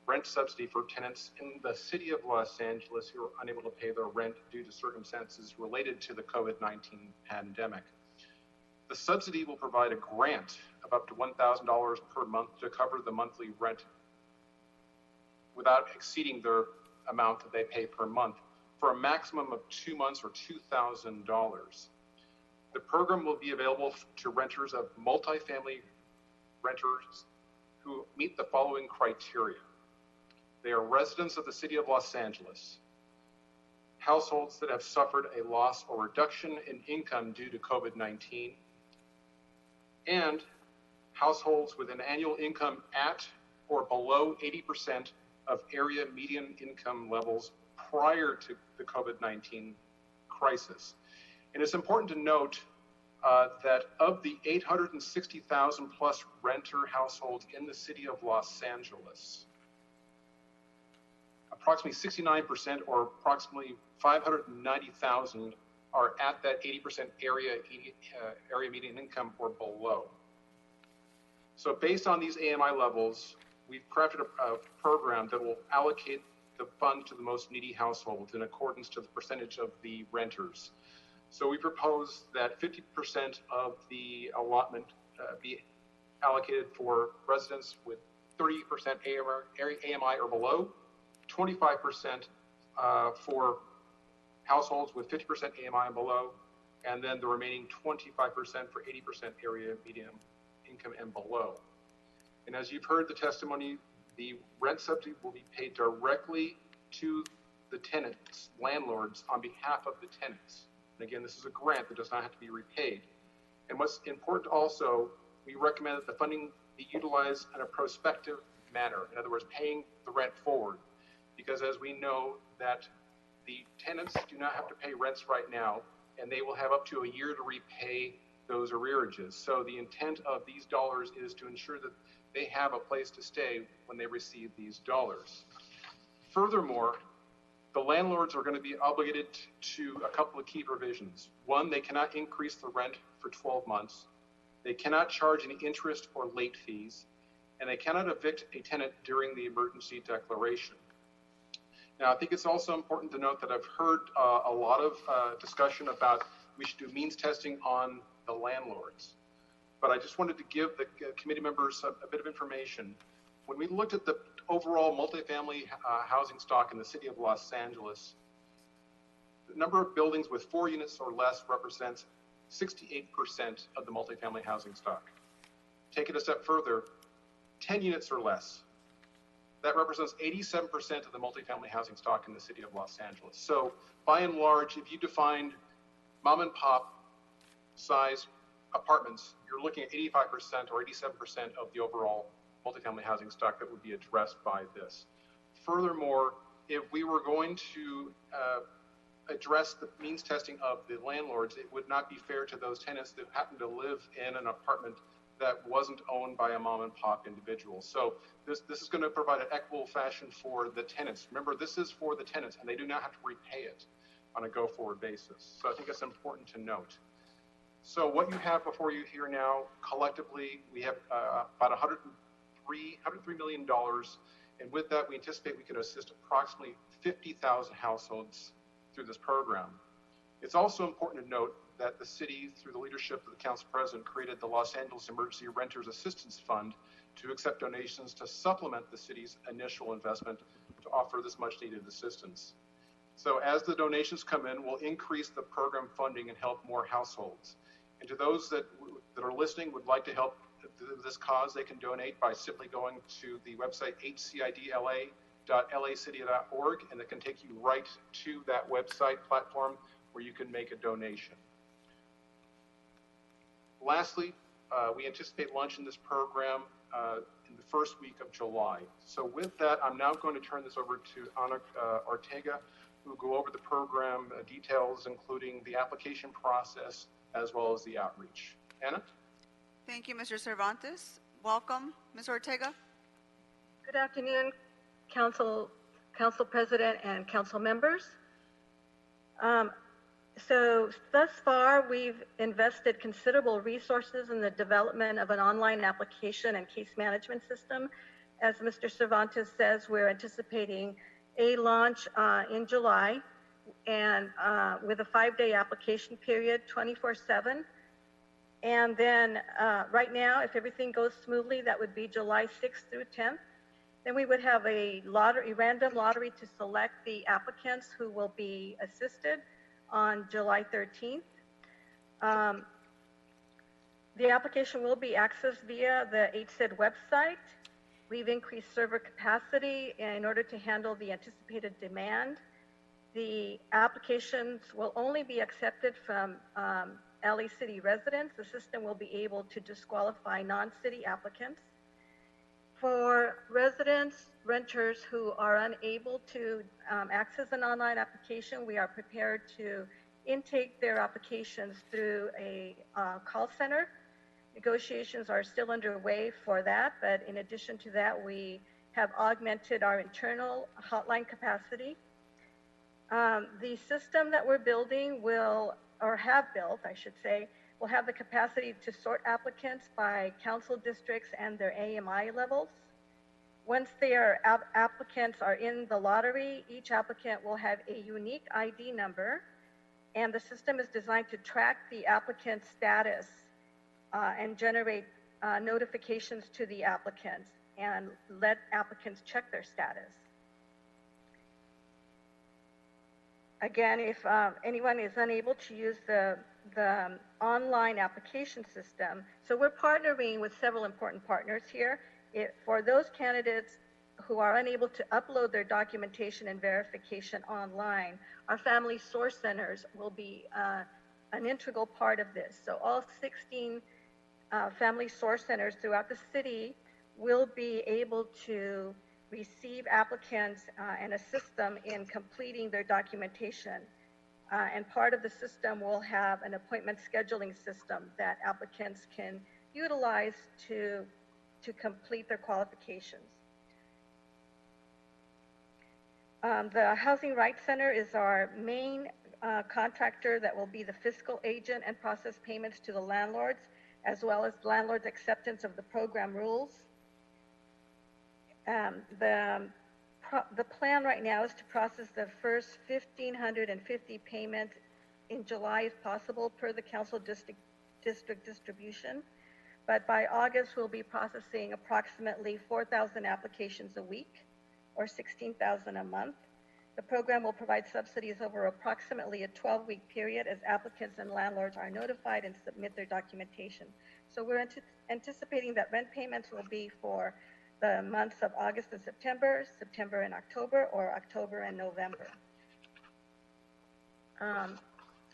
rent subsidy for tenants in the city of Los Angeles who are unable to pay their rent due to circumstances related to the COVID-19 pandemic. The subsidy will provide a grant of up to $1,000 per month to cover the monthly rent without exceeding their amount that they pay per month for a maximum of 2 months or $2,000. The program will be available to renters of multifamily renters who meet the following criteria. They are residents of the city of Los Angeles, households that have suffered a loss or reduction in income due to COVID-19, and households with an annual income at or below 80% of area median income levels prior to the COVID-19 crisis. And it's important to note that of the 860,000 plus renter households in the city of Los Angeles, approximately 69% or approximately 590,000 are at that 80% area median income or below. So based on these AMI levels, we've crafted a program that will allocate the fund to the most needy households in accordance to the percentage of the renters. So we propose that 50% of the allotment be allocated for residents with 30% AMI or below, 25% for households with 50% AMI and below, and then the remaining 25% for 80% area median income and below. And as you've heard the testimony, the rent subsidy will be paid directly to the tenants, landlords, on behalf of the tenants. And again, this is a grant that does not have to be repaid. And what's important also, we recommend that the funding be utilized in a prospective manner. In other words, paying the rent forward. Because as we know that the tenants do not have to pay rents right now, and they will have up to a year to repay those arrearages. So the intent of these dollars is to ensure that they have a place to stay when they receive these dollars. Furthermore, the landlords are going to be obligated to a couple of key provisions. One, they cannot increase the rent for 12 months. They cannot charge any interest or late fees, and they cannot evict a tenant during the emergency declaration. Now, I think it's also important to note that I've heard a lot of discussion about we should do means testing on the landlords. But I just wanted to give the committee members a bit of information. When we looked at the overall multifamily housing stock in the city of Los Angeles, the number of buildings with 4 units or less represents 68% of the multifamily housing stock. Take it a step further, 10 units or less. That represents 87% of the multifamily housing stock in the city of Los Angeles. So by and large, if you defined mom and pop size apartments, you're looking at 85% or 87% of the overall multifamily housing stock that would be addressed by this. Furthermore, if we were going to address the means testing of the landlords, it would not be fair to those tenants that happen to live in an apartment that wasn't owned by a mom and pop individual. So this is going to provide an equitable fashion for the tenants. Remember, this is for the tenants, and they do not have to repay it on a go-forward basis. So I think that's important to note. So what you have before you here now, collectively, we have about $103 million, and with that, we anticipate we could assist approximately 50,000 households through this program. It's also important to note that the city, through the leadership of the council president, created the Los Angeles Emergency Renters Assistance Fund to accept donations to supplement the city's initial investment to offer this much needed assistance. So as the donations come in, we'll increase the program funding and help more households. And to those that are listening, would like to help this cause, they can donate by simply going to the website hcidla.lacity.org, and it can take you right to that website platform where you can make a donation. Lastly, we anticipate launching this program in the first week of July. So with that, I'm now going to turn this over to Ana Ortega, who will go over the program details, including the application process as well as the outreach. Ana? Thank you, Mr. Cervantes. Welcome, Ms. Ortega. Good afternoon, Council President and Council members. So thus far, we've invested considerable resources in the development of an online application and case management system. As Mr. Cervantes says, we're anticipating a launch in July, and with a 5-day application period, 24/7. And then right now, if everything goes smoothly, that would be July 6th through 10th. Then we would have a random lottery to select the applicants who will be assisted on July 13th. The application will be accessed via the HCID website. We've increased server capacity in order to handle the anticipated demand. The applications will only be accepted from LA City residents. The system will be able to disqualify non-city applicants. For residents, renters who are unable to access an online application, we are prepared to intake their applications through a call center. Negotiations are still underway for that, but in addition to that, we have augmented our internal hotline capacity. The system that we're building will, or have built, I should say, will have the capacity to sort applicants by council districts and their AMI levels. Once their applicants are in the lottery, each applicant will have a unique ID number, and the system is designed to track the applicant's status and generate notifications to the applicants and let applicants check their status. Again, if anyone is unable to use the online application system, so we're partnering with several important partners here. For those candidates who are unable to upload their documentation and verification online, our family source centers will be an integral part of this. So all 16 family source centers throughout the city will be able to receive applicants and assist them in completing their documentation. And part of the system will have an appointment scheduling system that applicants can utilize to complete their qualifications. The Housing Rights Center is our main contractor that will be the fiscal agent and process payments to the landlords, as well as landlords' acceptance of the program rules. The plan right now is to process the first 1,550 payments in July if possible per the council district district distribution. But by August, we'll be processing approximately 4,000 applications a week, or 16,000 a month. The program will provide subsidies over approximately a 12-week period as applicants and landlords are notified and submit their documentation. So we're anticipating that rent payments will be for the months of August and September, September and October, or October and November.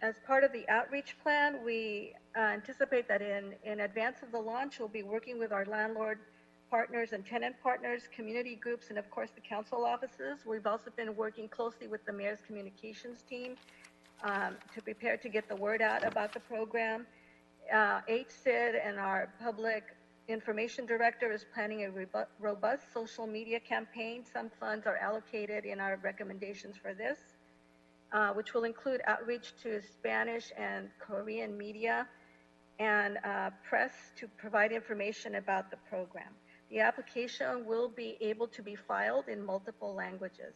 As part of the outreach plan, we anticipate that in advance of the launch, we'll be working with our landlord partners and tenant partners, community groups, and of course the council offices. We've also been working closely with the mayor's communications team to prepare to get the word out about the program. HSID and our public information director is planning a robust social media campaign. Some funds are allocated in our recommendations for this, which will include outreach to Spanish and Korean media and press to provide information about the program. The application will be able to be filed in multiple languages.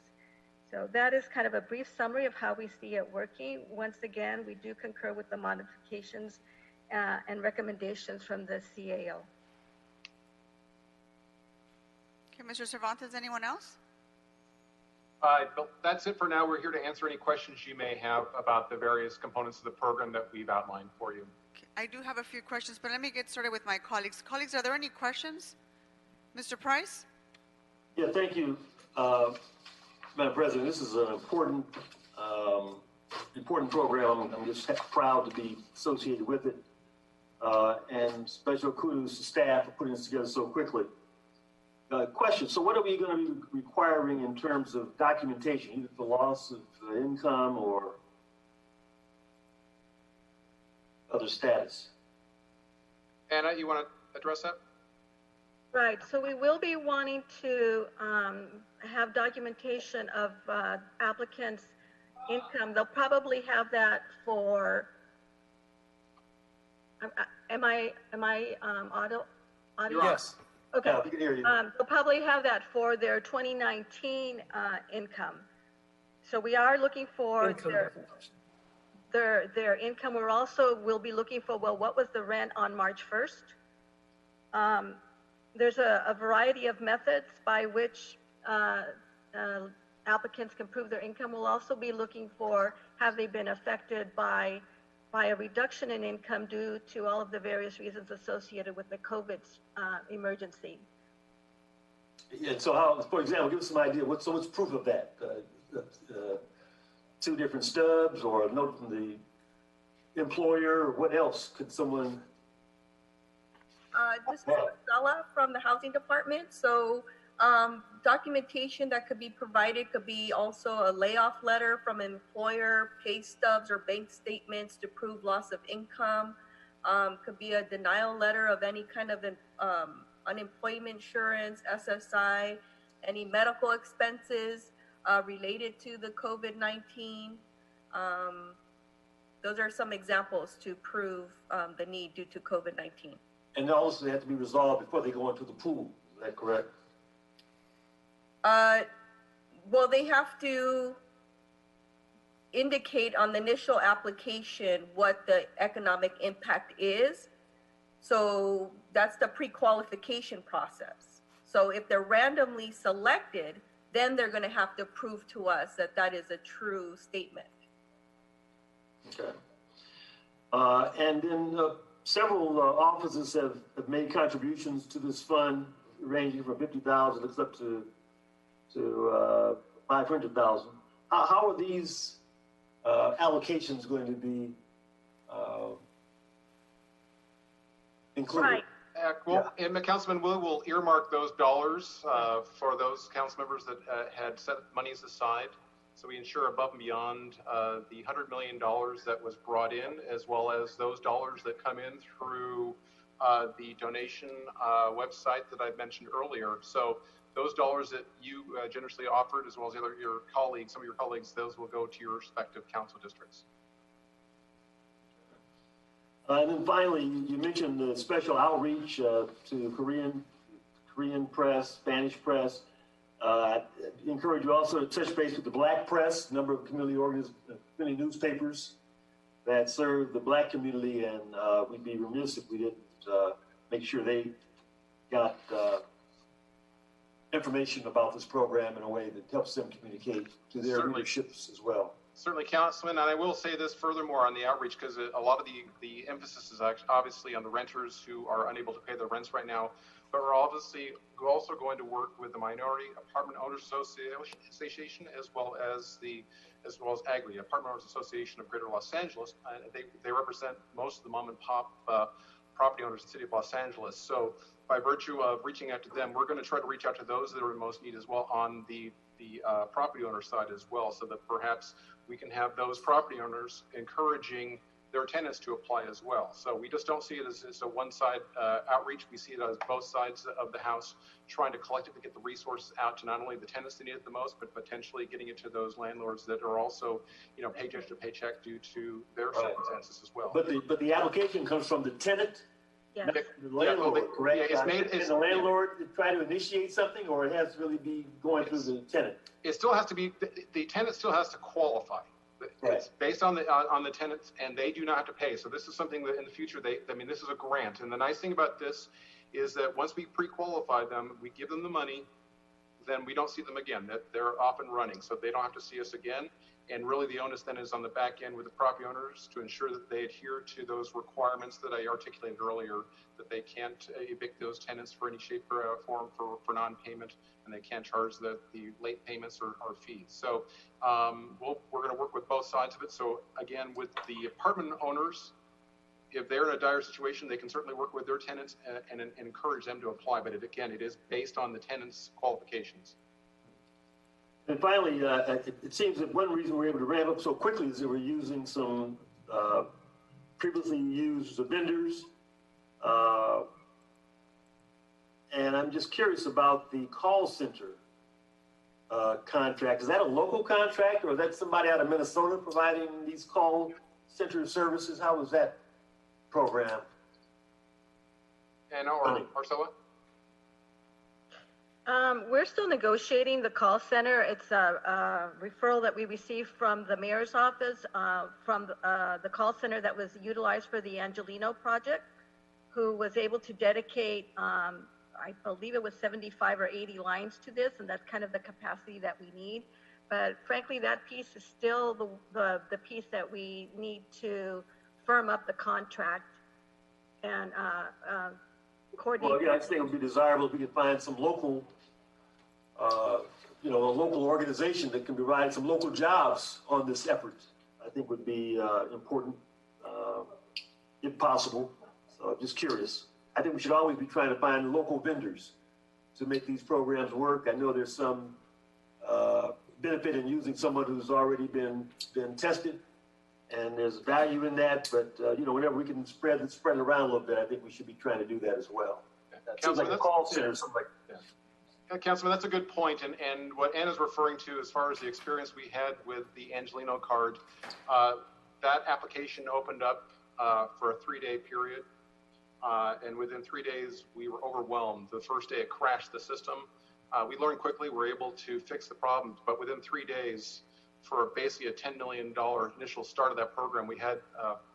So that is kind of a brief summary of how we see it working. Once again, we do concur with the modifications and recommendations from the CAO. Okay, Mr. Cervantes, anyone else? That's it for now. We're here to answer any questions you may have about the various components of the program that we've outlined for you. Okay, I do have a few questions, but let me get started with my colleagues. Colleagues, are there any questions? Mr. Price? Yeah, thank you, Madam President. This is an important program. I'm just proud to be associated with it. And special kudos to staff for putting this together so quickly. Question, so what are we going to be requiring in terms of documentation, either for loss of income or other status? Anna, you want to address that? Right, so we will be wanting to have documentation of applicants' income. They'll probably have that for, am I audio? Yes. Okay. Yeah, we can hear you. They'll probably have that for their 2019 income. So we are looking for their income. We're also, we'll be looking for, well, what was the rent on March 1st? There's a variety of methods by which applicants can prove their income. We'll also be looking for, have they been affected by a reduction in income due to all of the various reasons associated with the COVID emergency. Yeah, so how, for example, give us some idea, what's proof of that? 2 different stubs or a note from the employer? What else could someone? This is Marcella from the housing department. So documentation that could be provided could be also a layoff letter from an employer, pay stubs or bank statements to prove loss of income. Could be a denial letter of any kind of unemployment insurance, SSI, any medical expenses related to the COVID-19. Those are some examples to prove the need due to COVID-19. And also they have to be resolved before they go into the pool. Is that correct? Well, they have to indicate on the initial application what the economic impact is. So that's the pre-qualification process. So if they're randomly selected, then they're going to have to prove to us that that is a true statement. Okay. And then several offices have made contributions to this fund, ranging from $50,000 up to $500,000. How are these allocations going to be included? Right. Well, and Councilman Wu will earmark those dollars for those council members that had set monies aside. So we ensure above and beyond the $100 million that was brought in, as well as those dollars that come in through the donation website that I mentioned earlier. So those dollars that you generously offered, as well as your colleagues, some of your colleagues, those will go to your respective council districts. And then finally, you mentioned the special outreach to Korean press, Spanish press. I encourage you also to touch base with the Black press, a number of community newspapers that serve the black community, and we'd be remiss if we didn't make sure they got information about this program in a way that helps them communicate to their leaderships as well. Certainly, Councilman, and I will say this furthermore on the outreach, because a lot of the emphasis is actually obviously on the renters who are unable to pay their rents right now, but we're obviously also going to work with the Minority Apartment Owners Association as well as AGRI, Apartment Owners Association of Greater Los Angeles. They represent most of the mom and pop property owners in the city of Los Angeles. So by virtue of reaching out to them, we're going to try to reach out to those that are in most need as well on the property owner side as well, so that perhaps we can have those property owners encouraging their tenants to apply as well. So we just don't see it as a one-side outreach. We see it as both sides of the house trying to collectively get the resources out to not only the tenants that need it the most, but potentially getting it to those landlords that are also, paycheck to paycheck due to their circumstances as well. But the application comes from the tenant, yes. the landlord, correct? Yeah, can the landlord try to initiate something, or it has to really be going through the tenant? It still has to be, the tenant still has to qualify. Right. It's based on the tenants, and they do not have to pay. So this is something that in the future, this is a grant. And the nice thing about this is that once we pre-qualify them, we give them the money, then we don't see them again. That they're off and running, so they don't have to see us again. And really the onus then is on the back end with the property owners to ensure that they adhere to those requirements that I articulated earlier, that they can't evict those tenants for any shape or form for non-payment, and they can't charge the late payments or fees. So we're going to work with both sides of it. So again, with the apartment owners, if they're in a dire situation, they can certainly work with their tenants and encourage them to apply. But it is based on the tenants' qualifications. And finally, it seems that one reason we're able to ramp up so quickly is that we're using some previously used vendors. And I'm just curious about the call center contract. Is that a local contract, or is that somebody out of Minnesota providing these call center services? How is that program? And Marcella? We're still negotiating the call center. It's a referral that we received from the mayor's office, from the call center that was utilized for the Angelino project, who was able to dedicate, I believe it was 75 or 80 lines to this, and that's kind of the capacity that we need. But frankly, that piece is still the piece that we need to firm up the contract and coordinate. Well, yeah, I think it would be desirable if we could find some local, a local organization that can provide some local jobs on this effort. I think would be important, if possible. So I'm just curious. I think we should always be trying to find local vendors to make these programs work. I know there's some benefit in using someone who's already been tested, and there's value in that. But whenever we can spread it around a little bit, I think we should be trying to do that as well. That seems like a call center or something like that. Yeah, Councilman, that's a good point. And what Anna's referring to as far as the experience we had with the Angelino card, that application opened up for a 3-day period. And within 3 days, we were overwhelmed. The first day, it crashed the system. We learned quickly, we were able to fix the problems. But within 3 days, for basically a $10 million initial start of that program, we had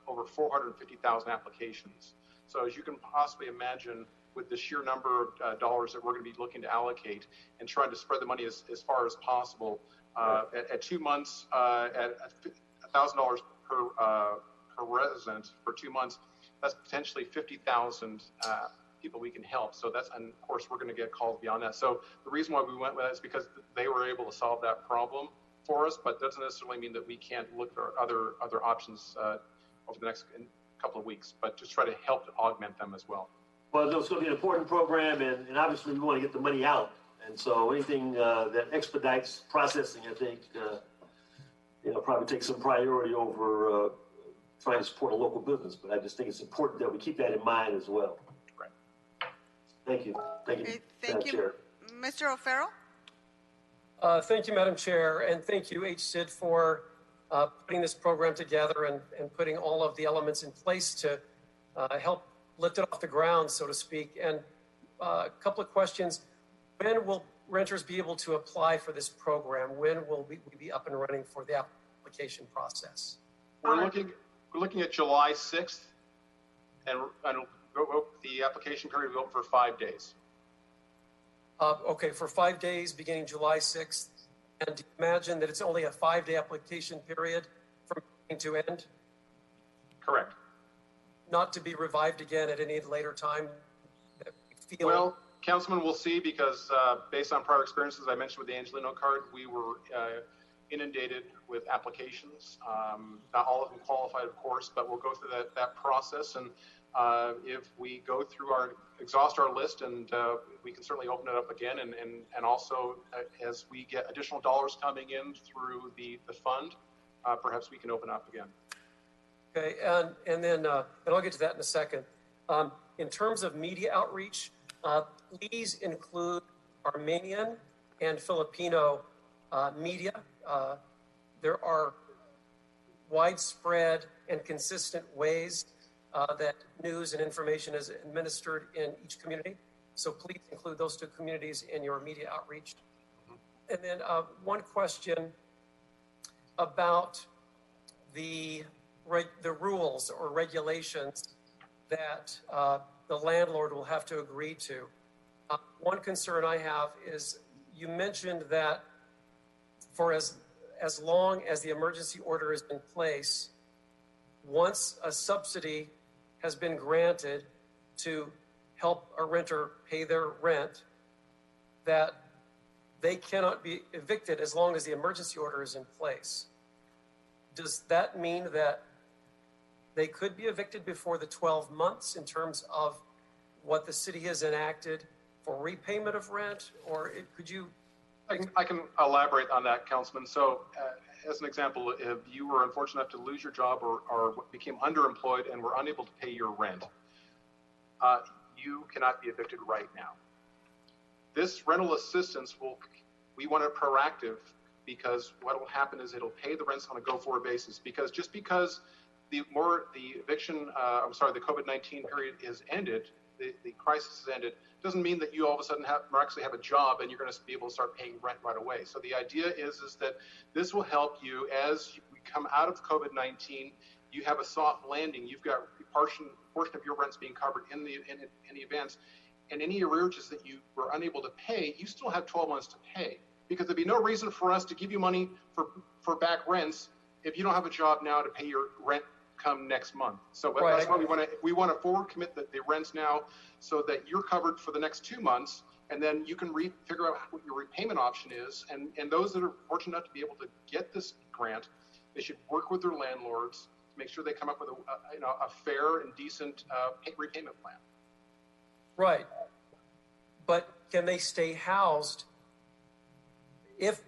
over 450,000 applications. So as you can possibly imagine, with the sheer number of dollars that we're going to be looking to allocate and trying to spread the money as far as possible, at 2 months, at $1,000 per resident for 2 months, that's potentially 50,000 people we can help. So that's, and of course, we're going to get calls beyond that. So the reason why we went with that is because they were able to solve that problem for us, but doesn't necessarily mean that we can't look for other options over the next couple of weeks, but just try to help to augment them as well. Well, it's going to be an important program, and obviously we want to get the money out. And so anything that expedites processing, I think, probably takes some priority over trying to support a local business. But I just think it's important that we keep that in mind as well. Right. Thank you. Thank you, Okay, thank you. Chair. Mr. O'Farrell? Thank you, Madam Chair, and thank you, HSID, for putting this program together and putting all of the elements in place to help lift it off the ground, so to speak. And a couple of questions. When will renters be able to apply for this program? When will we be up and running for the application process? We're looking. We're looking at July 6th, and the application period will go for 5 days. Okay, for 5 days, beginning July 6th. And imagine that it's only a 5-day application period from beginning to end? Correct. Not to be revived again at any later time? That we feel... Well, Councilman, we'll see, because based on prior experiences I mentioned with the Angelino card, we were inundated with applications. Not all of them qualified, of course, but we'll go through that process. And if we go through exhaust our list, and we can certainly open it up again. And also, as we get additional dollars coming in through the fund, perhaps we can open up again. Okay, and then I'll get to that in a second. In terms of media outreach, please include Armenian and Filipino media. There are widespread and consistent ways that news and information is administered in each community. So please include those two communities in your media outreach. And then one question about the rules or regulations that the landlord will have to agree to. One concern I have is you mentioned that for as long as the emergency order is in place, once a subsidy has been granted to help a renter pay their rent, that they cannot be evicted as long as the emergency order is in place. Does that mean that they could be evicted before the 12 months in terms of what the city has enacted for repayment of rent? Or could you... I can elaborate on that, Councilman. So as an example, if you were unfortunate enough to lose your job or became underemployed and were unable to pay your rent, you cannot be evicted right now. This rental assistance we want it proactive, because what will happen is it'll pay the rents on a go-forward basis. Because just because the COVID-19 period is ended, the crisis has ended, doesn't mean that you all of a sudden actually have a job and you're going to be able to start paying rent right away. So the idea is that this will help you as we come out of COVID-19. You have a soft landing. You've got a portion of your rents being covered in the advance, and any arrearages that you were unable to pay, you still have 12 months to pay. Because there'd be no reason for us to give you money for back rents if you don't have a job now to pay your rent come next month. So right. That's why we want to forward commit the rents now, so that you're covered for the next 2 months, and then you can figure out what your repayment option is. And those that are fortunate enough to be able to get this grant, they should work with their landlords to make sure they come up with a fair and decent repayment plan. Right. But can they stay housed if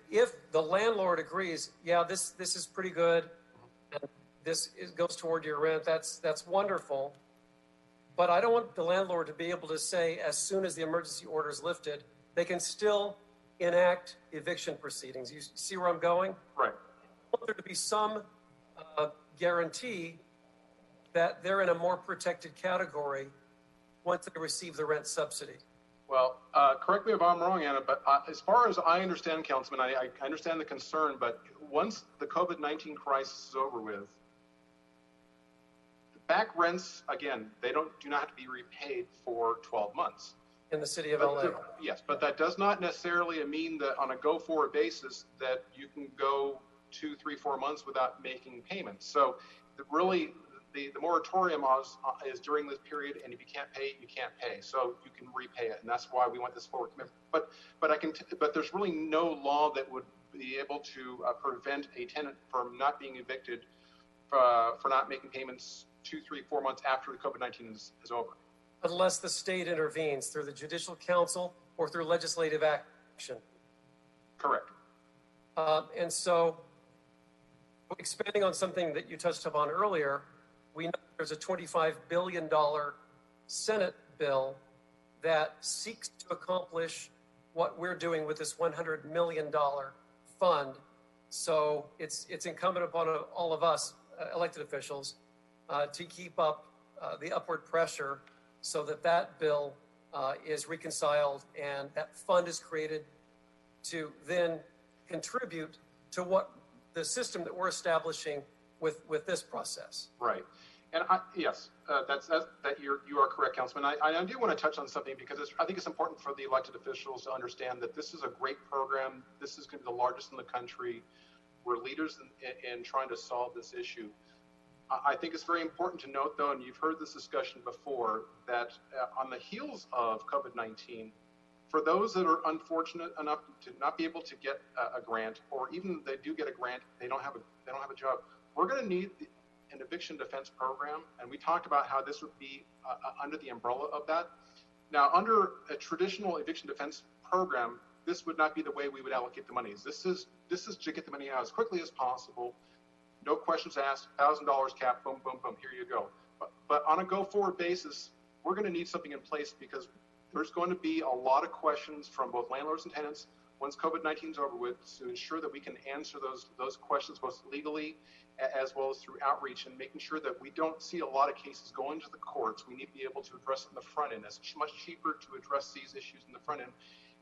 the landlord agrees, yeah, this is pretty good, and this goes toward your rent, that's wonderful, but I don't want the landlord to be able to say, as soon as the emergency order is lifted, they can still enact eviction proceedings. You see where I'm going? Right. I want there to be some guarantee that they're in a more protected category once they receive the rent subsidy. Well, correct me if I'm wrong, Anna, but as far as I understand, Councilman, I understand the concern, but once the COVID-19 crisis is over with, the back rents, again, do not have to be repaid for 12 months. In the city of LA. Yes, but that does not necessarily mean that on a go-forward basis that you can go 2, 3, 4 months without making payments. So really, the moratorium is during this period, and if you can't pay, you can't pay. So you can repay it, and that's why we want this forward commitment. But there's really no law that would be able to prevent a tenant from not being evicted for not making payments 2, 3, 4 months after the COVID-19 is over. Unless the state intervenes through the Judicial Council or through legislative action. Correct. And so, expanding on something that you touched upon earlier, we know there's a $25 billion Senate bill that seeks to accomplish what we're doing with this $100 million fund. So it's incumbent upon all of us elected officials to keep up the upward pressure so that bill is reconciled and that fund is created to then contribute to what the system that we're establishing with this process. Right. And yes, you are correct, Councilman. I do want to touch on something because I think it's important for the elected officials to understand that this is a great program. This is going to be the largest in the country. We're leaders in trying to solve this issue. I think it's very important to note, though, and you've heard this discussion before, that on the heels of COVID-19, for those that are unfortunate enough to not be able to get a grant, or even if they do get a grant, they don't have a job, we're going to need an eviction defense program, and we talked about how this would be under the umbrella of that. Now, under a traditional eviction defense program, this would not be the way we would allocate the monies. This is to get the money out as quickly as possible. No questions asked, $1,000 cap, boom, boom, boom, here you go. But on a go-forward basis, we're going to need something in place because there's going to be a lot of questions from both landlords and tenants once COVID-19 is over with to ensure that we can answer those questions both legally as well as through outreach and making sure that we don't see a lot of cases going to the courts. We need to be able to address it in the front end. It's much cheaper to address these issues in the front end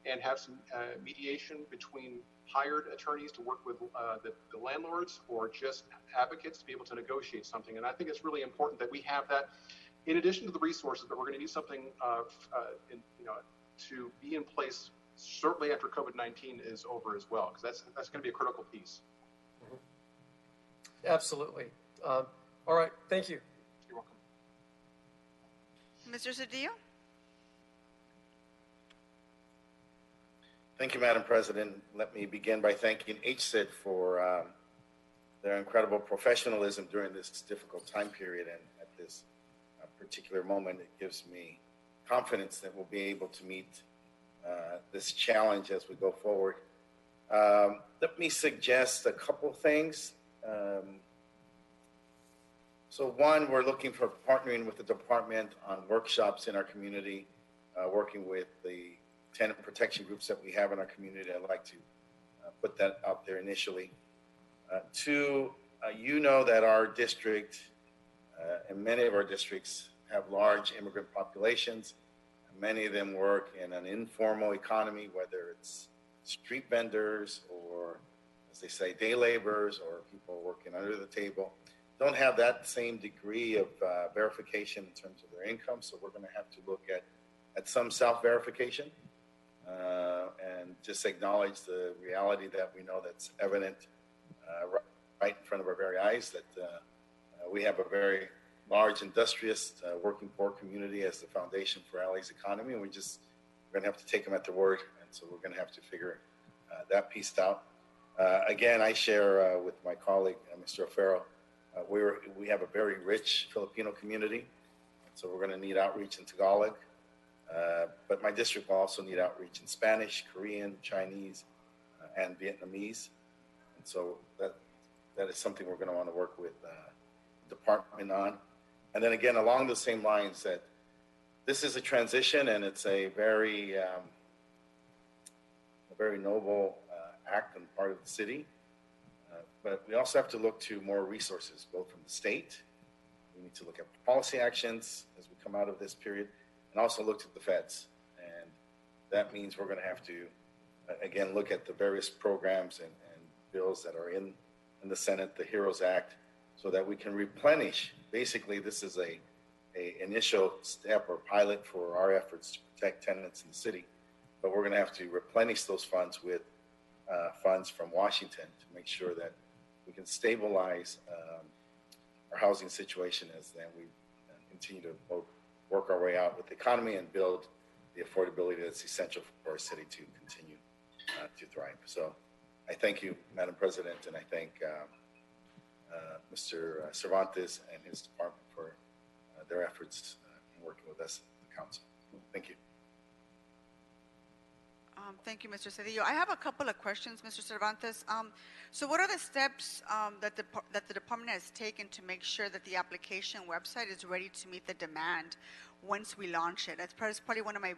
and have some mediation between hired attorneys to work with the landlords or just advocates to be able to negotiate something. And I think it's really important that we have that in addition to the resources, but we're going to need something to be in place certainly after COVID-19 is over as well, because that's going to be a critical piece. Mm-hmm. Absolutely. All right. Thank you. You're welcome. Mr. Cedillo? Thank you, Madam President. Let me begin by thanking HCID for their incredible professionalism during this difficult time period. And at this particular moment, it gives me confidence that we'll be able to meet this challenge as we go forward. Let me suggest a couple things. So one, we're looking for partnering with the department on workshops in our community, working with the tenant protection groups that we have in our community. I'd like to put that out there initially. Two, you know that our district and many of our districts have large immigrant populations. Many of them work in an informal economy, whether it's street vendors or, as they say, day laborers or people working under the table. Don't have that same degree of verification in terms of their income, so we're going to have to look at some self-verification and just acknowledge the reality that we know that's evident right in front of our very eyes, that we have a very large industrious working poor community as the foundation for LA's economy, and we're going to have to take them at their word, and so we're going to have to figure that piece out. Again, I share with my colleague, Mr. O'Farrell, we have a very rich Filipino community, so we're going to need outreach in Tagalog, but my district will also need outreach in Spanish, Korean, Chinese, and Vietnamese, and so that is something we're going to want to work with the department on. And then again, along the same lines, that this is a transition and it's a very noble act on the part of the city. But we also have to look to more resources, both from the state. We need to look at policy actions as we come out of this period, and also look to the feds. And that means we're going to have to, again, look at the various programs and bills that are in the Senate, the HEROES Act, so that we can replenish. Basically, this is a initial step or pilot for our efforts to protect tenants in the city, but we're going to have to replenish those funds with funds from Washington to make sure that we can stabilize our housing situation as then we continue to both work our way out with the economy and build the affordability that's essential for our city to continue to thrive. So I thank you, Madam President, and I thank Mr. Cervantes and his department for their efforts in working with us, the council. Thank you. Thank you, Mr. Cedillo. I have a couple of questions, Mr. Cervantes. So what are the steps that the department has taken to make sure that the application website is ready to meet the demand once we launch it? That's probably one of my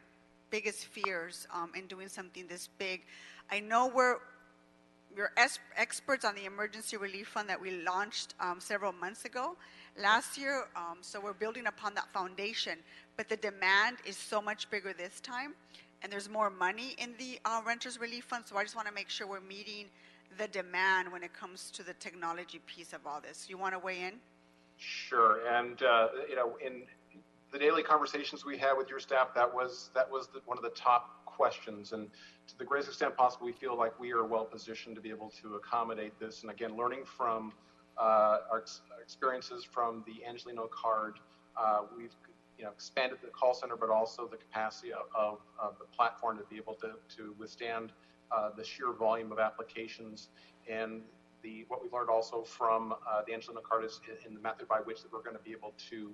biggest fears in doing something this big. I know we're experts on the emergency relief fund that we launched several months ago last year, so we're building upon that foundation, but the demand is so much bigger this time, and there's more money in the renters relief fund, so I just want to make sure we're meeting the demand when it comes to the technology piece of all this. You want to weigh in? Sure. And, in the daily conversations we had with your staff, that was one of the top questions. And to the greatest extent possible, we feel like we are well positioned to be able to accommodate this. And again, learning from our experiences from the Angelino card, we've expanded the call center, but also the capacity of the platform to be able to withstand the sheer volume of applications. And what we learned also from the Angelino card is in the method by which that we're going to be able to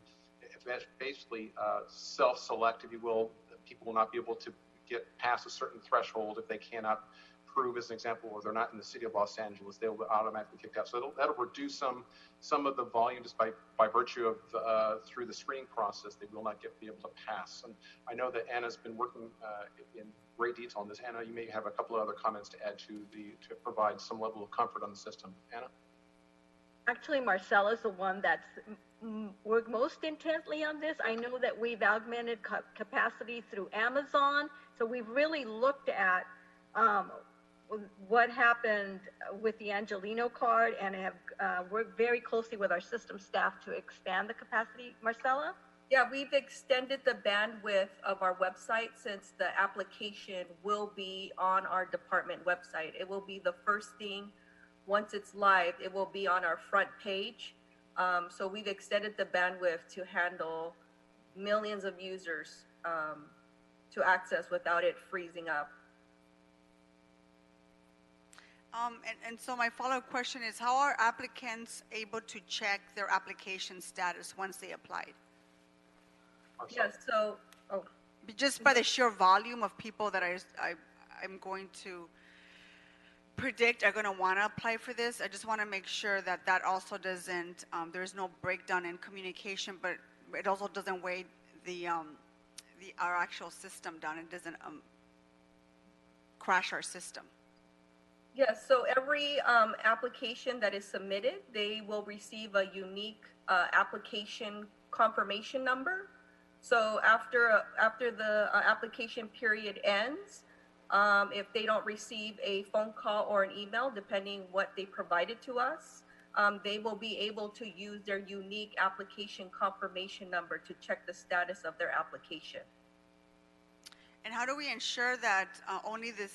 basically self-select, if you will. People will not be able to get past a certain threshold if they cannot prove, as an example, or they're not in the city of Los Angeles, they will be automatically kicked out. So that'll reduce some of the volume just by virtue of through the screening process. They will not be able to pass. And I know that Anna's been working in great detail on this. Anna, you may have a couple of other comments to add to provide some level of comfort on the system. Anna? Actually, Marcella's the one that's worked most intently on this. I know that we've augmented capacity through Amazon, so we've really looked at what happened with the Angelino card and have worked very closely with our system staff to expand the capacity. Marcella? Yeah, we've extended the bandwidth of our website since the application will be on our department website. It will be the first thing. Once it's live, it will be on our front page. So we've extended the bandwidth to handle millions of users to access without it freezing up. And so my follow-up question is, how are applicants able to check their application status once they applied? Yes, so, just by the sheer volume of people that I'm going to predict are going to want to apply for this, I just want to make sure that that also doesn't, there's no breakdown in communication, but it also doesn't weigh our actual system down. It doesn't crash our system. Yes, so every application that is submitted, they will receive a unique application confirmation number. So after the application period ends, if they don't receive a phone call or an email, depending what they provided to us, they will be able to use their unique application confirmation number to check the status of their application. And how do we ensure that only the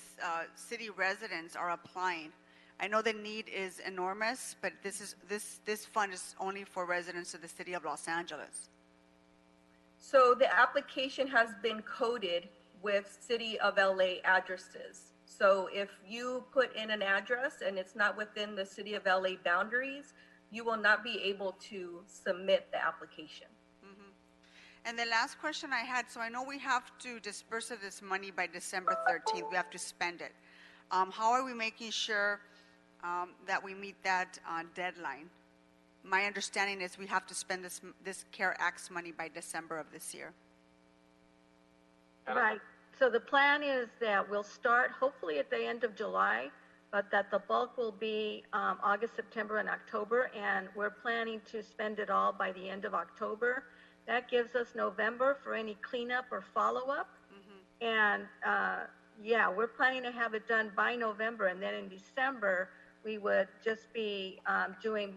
city residents are applying? I know the need is enormous, but this fund is only for residents of the city of Los Angeles. So the application has been coded with City of LA addresses. So if you put in an address and it's not within the City of LA boundaries, you will not be able to submit the application. And the last question I had, so I know we have to disperse of this money by December 13th. We have to spend it. How are we making sure that we meet that deadline? My understanding is we have to spend this CARE Act's money by December of this year. Right. So the plan is that we'll start hopefully at the end of July, but that the bulk will be August, September, and October, and we're planning to spend it all by the end of October. That gives us November for any cleanup or follow-up. And yeah, we're planning to have it done by November, and then in December, we would just be doing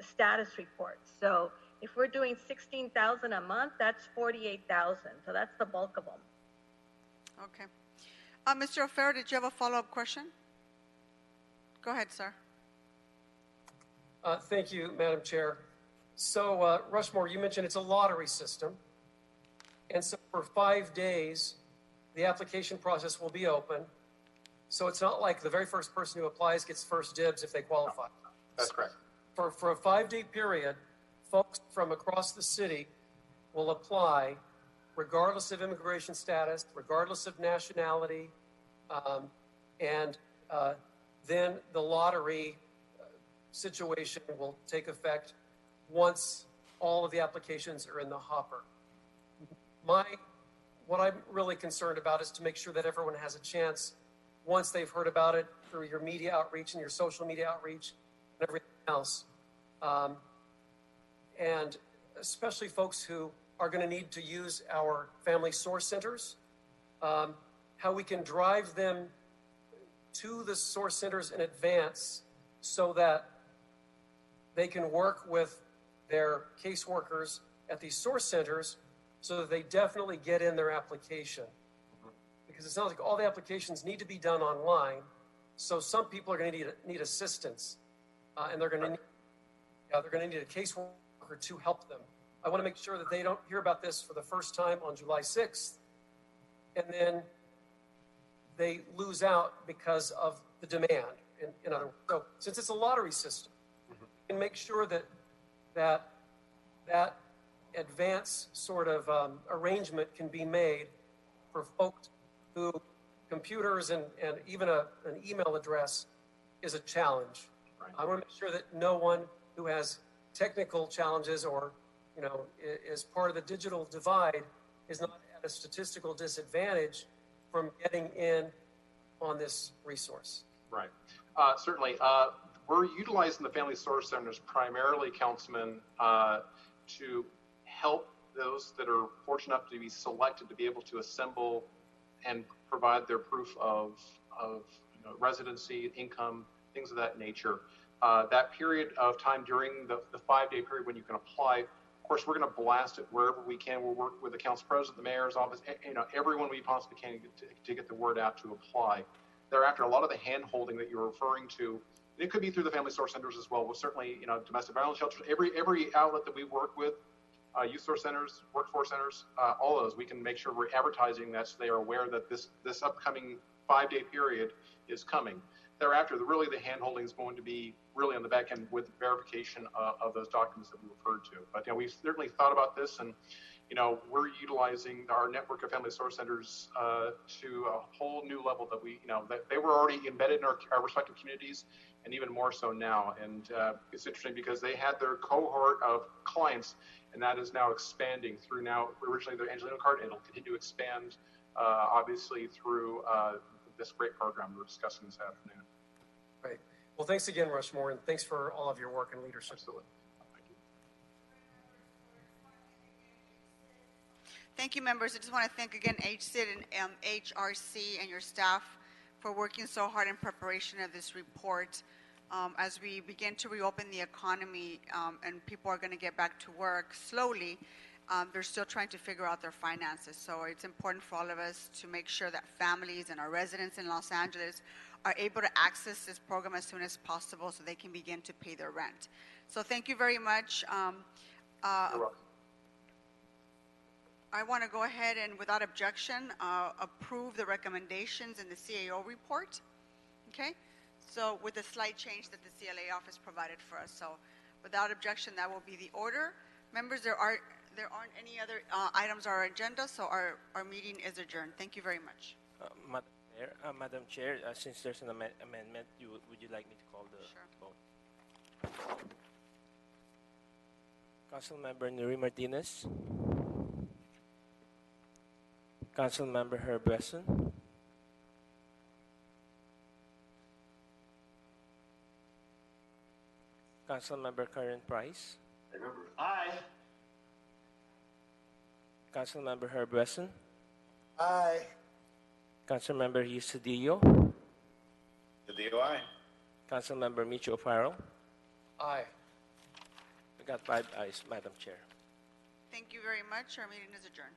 status reports. So if we're doing 16,000 a month, that's 48,000. So that's the bulk of them. Okay. Mr. O'Farrell, did you have a follow-up question? Go ahead, sir. Thank you, Madam Chair. So, Rushmore, you mentioned it's a lottery system. And so for 5 days, the application process will be open. So it's not like the very first person who applies gets first dibs if they qualify. That's correct. For a 5-day period, folks from across the city will apply regardless of immigration status, regardless of nationality, and then the lottery situation will take effect once all of the applications are in the hopper. What I'm really concerned about is to make sure that everyone has a chance, once they've heard about it through your media outreach and your social media outreach and everything else, and especially folks who are going to need to use our family source centers, how we can drive them to the source centers in advance so that they can work with their caseworkers at these source centers so that they definitely get in their application. Because it sounds like all the applications need to be done online. So some people are going to need assistance, and they're going to need a caseworker to help them. I want to make sure that they don't hear about this for the first time on July 6th, and then they lose out because of the demand. In other words, so since it's a lottery system, we can make sure that advance sort of arrangement can be made for folks who computers and even an email address is a challenge. Right. I want to make sure that no one who has technical challenges or is part of the digital divide is not at a statistical disadvantage from getting in on this resource. Right. Certainly. We're utilizing the Family Source Centers primarily, Councilman, to help those that are fortunate enough to be selected to be able to assemble and provide their proof of residency, income, things of that nature. That period of time during the 5-day period when you can apply, of course, we're going to blast it wherever we can. We'll work with the council president, the mayor's office, everyone we possibly can to get the word out to apply. Thereafter, a lot of the hand-holding that you're referring to, it could be through the Family Source Centers as well. Well, certainly, domestic violence shelters, every outlet that we work with, youth source centers, workforce centers, all those, we can make sure we're advertising that so they are aware that this upcoming 5-day period is coming. Thereafter, really the hand-holding is going to be really on the back end with verification of those documents that we referred to. But we've certainly thought about this, and we're utilizing our network of Family Source Centers to a whole new level that that they were already embedded in our respective communities, and even more so now. And it's interesting because they had their cohort of clients, and that is now expanding through originally the Angelino card, and it'll continue to expand, obviously, through this great program we're discussing this afternoon. Right. Well, thanks again, Rushmore, and thanks for all of your work and leadership. Absolutely. Thank you, members. I just want to thank again HCID and HRC and your staff for working so hard in preparation of this report. As we begin to reopen the economy and people are going to get back to work slowly, they're still trying to figure out their finances. So it's important for all of us to make sure that families and our residents in Los Angeles are able to access this program as soon as possible so they can begin to pay their rent. So thank you very much. You're welcome. I want to go ahead and, without objection, approve the recommendations in the CAO report. Okay? So with the slight change that the CLA office provided for us. So without objection, that will be the order. Members, there aren't any other items on our agenda, so our meeting is adjourned. Thank you very much. Madam Chair, since there's an amendment, would you like me to call the vote? Councilmember Nuri Martinez. Councilmember Herb Wesson. Councilmember Karen Price. Aye. Councilmember Herb Wesson. Aye. Councilmember Hugh Cedillo. Cedillo, aye. Councilmember Micho O'Farrell. Aye. We got 5 ayes, Madam Chair. Thank you very much. Our meeting is adjourned.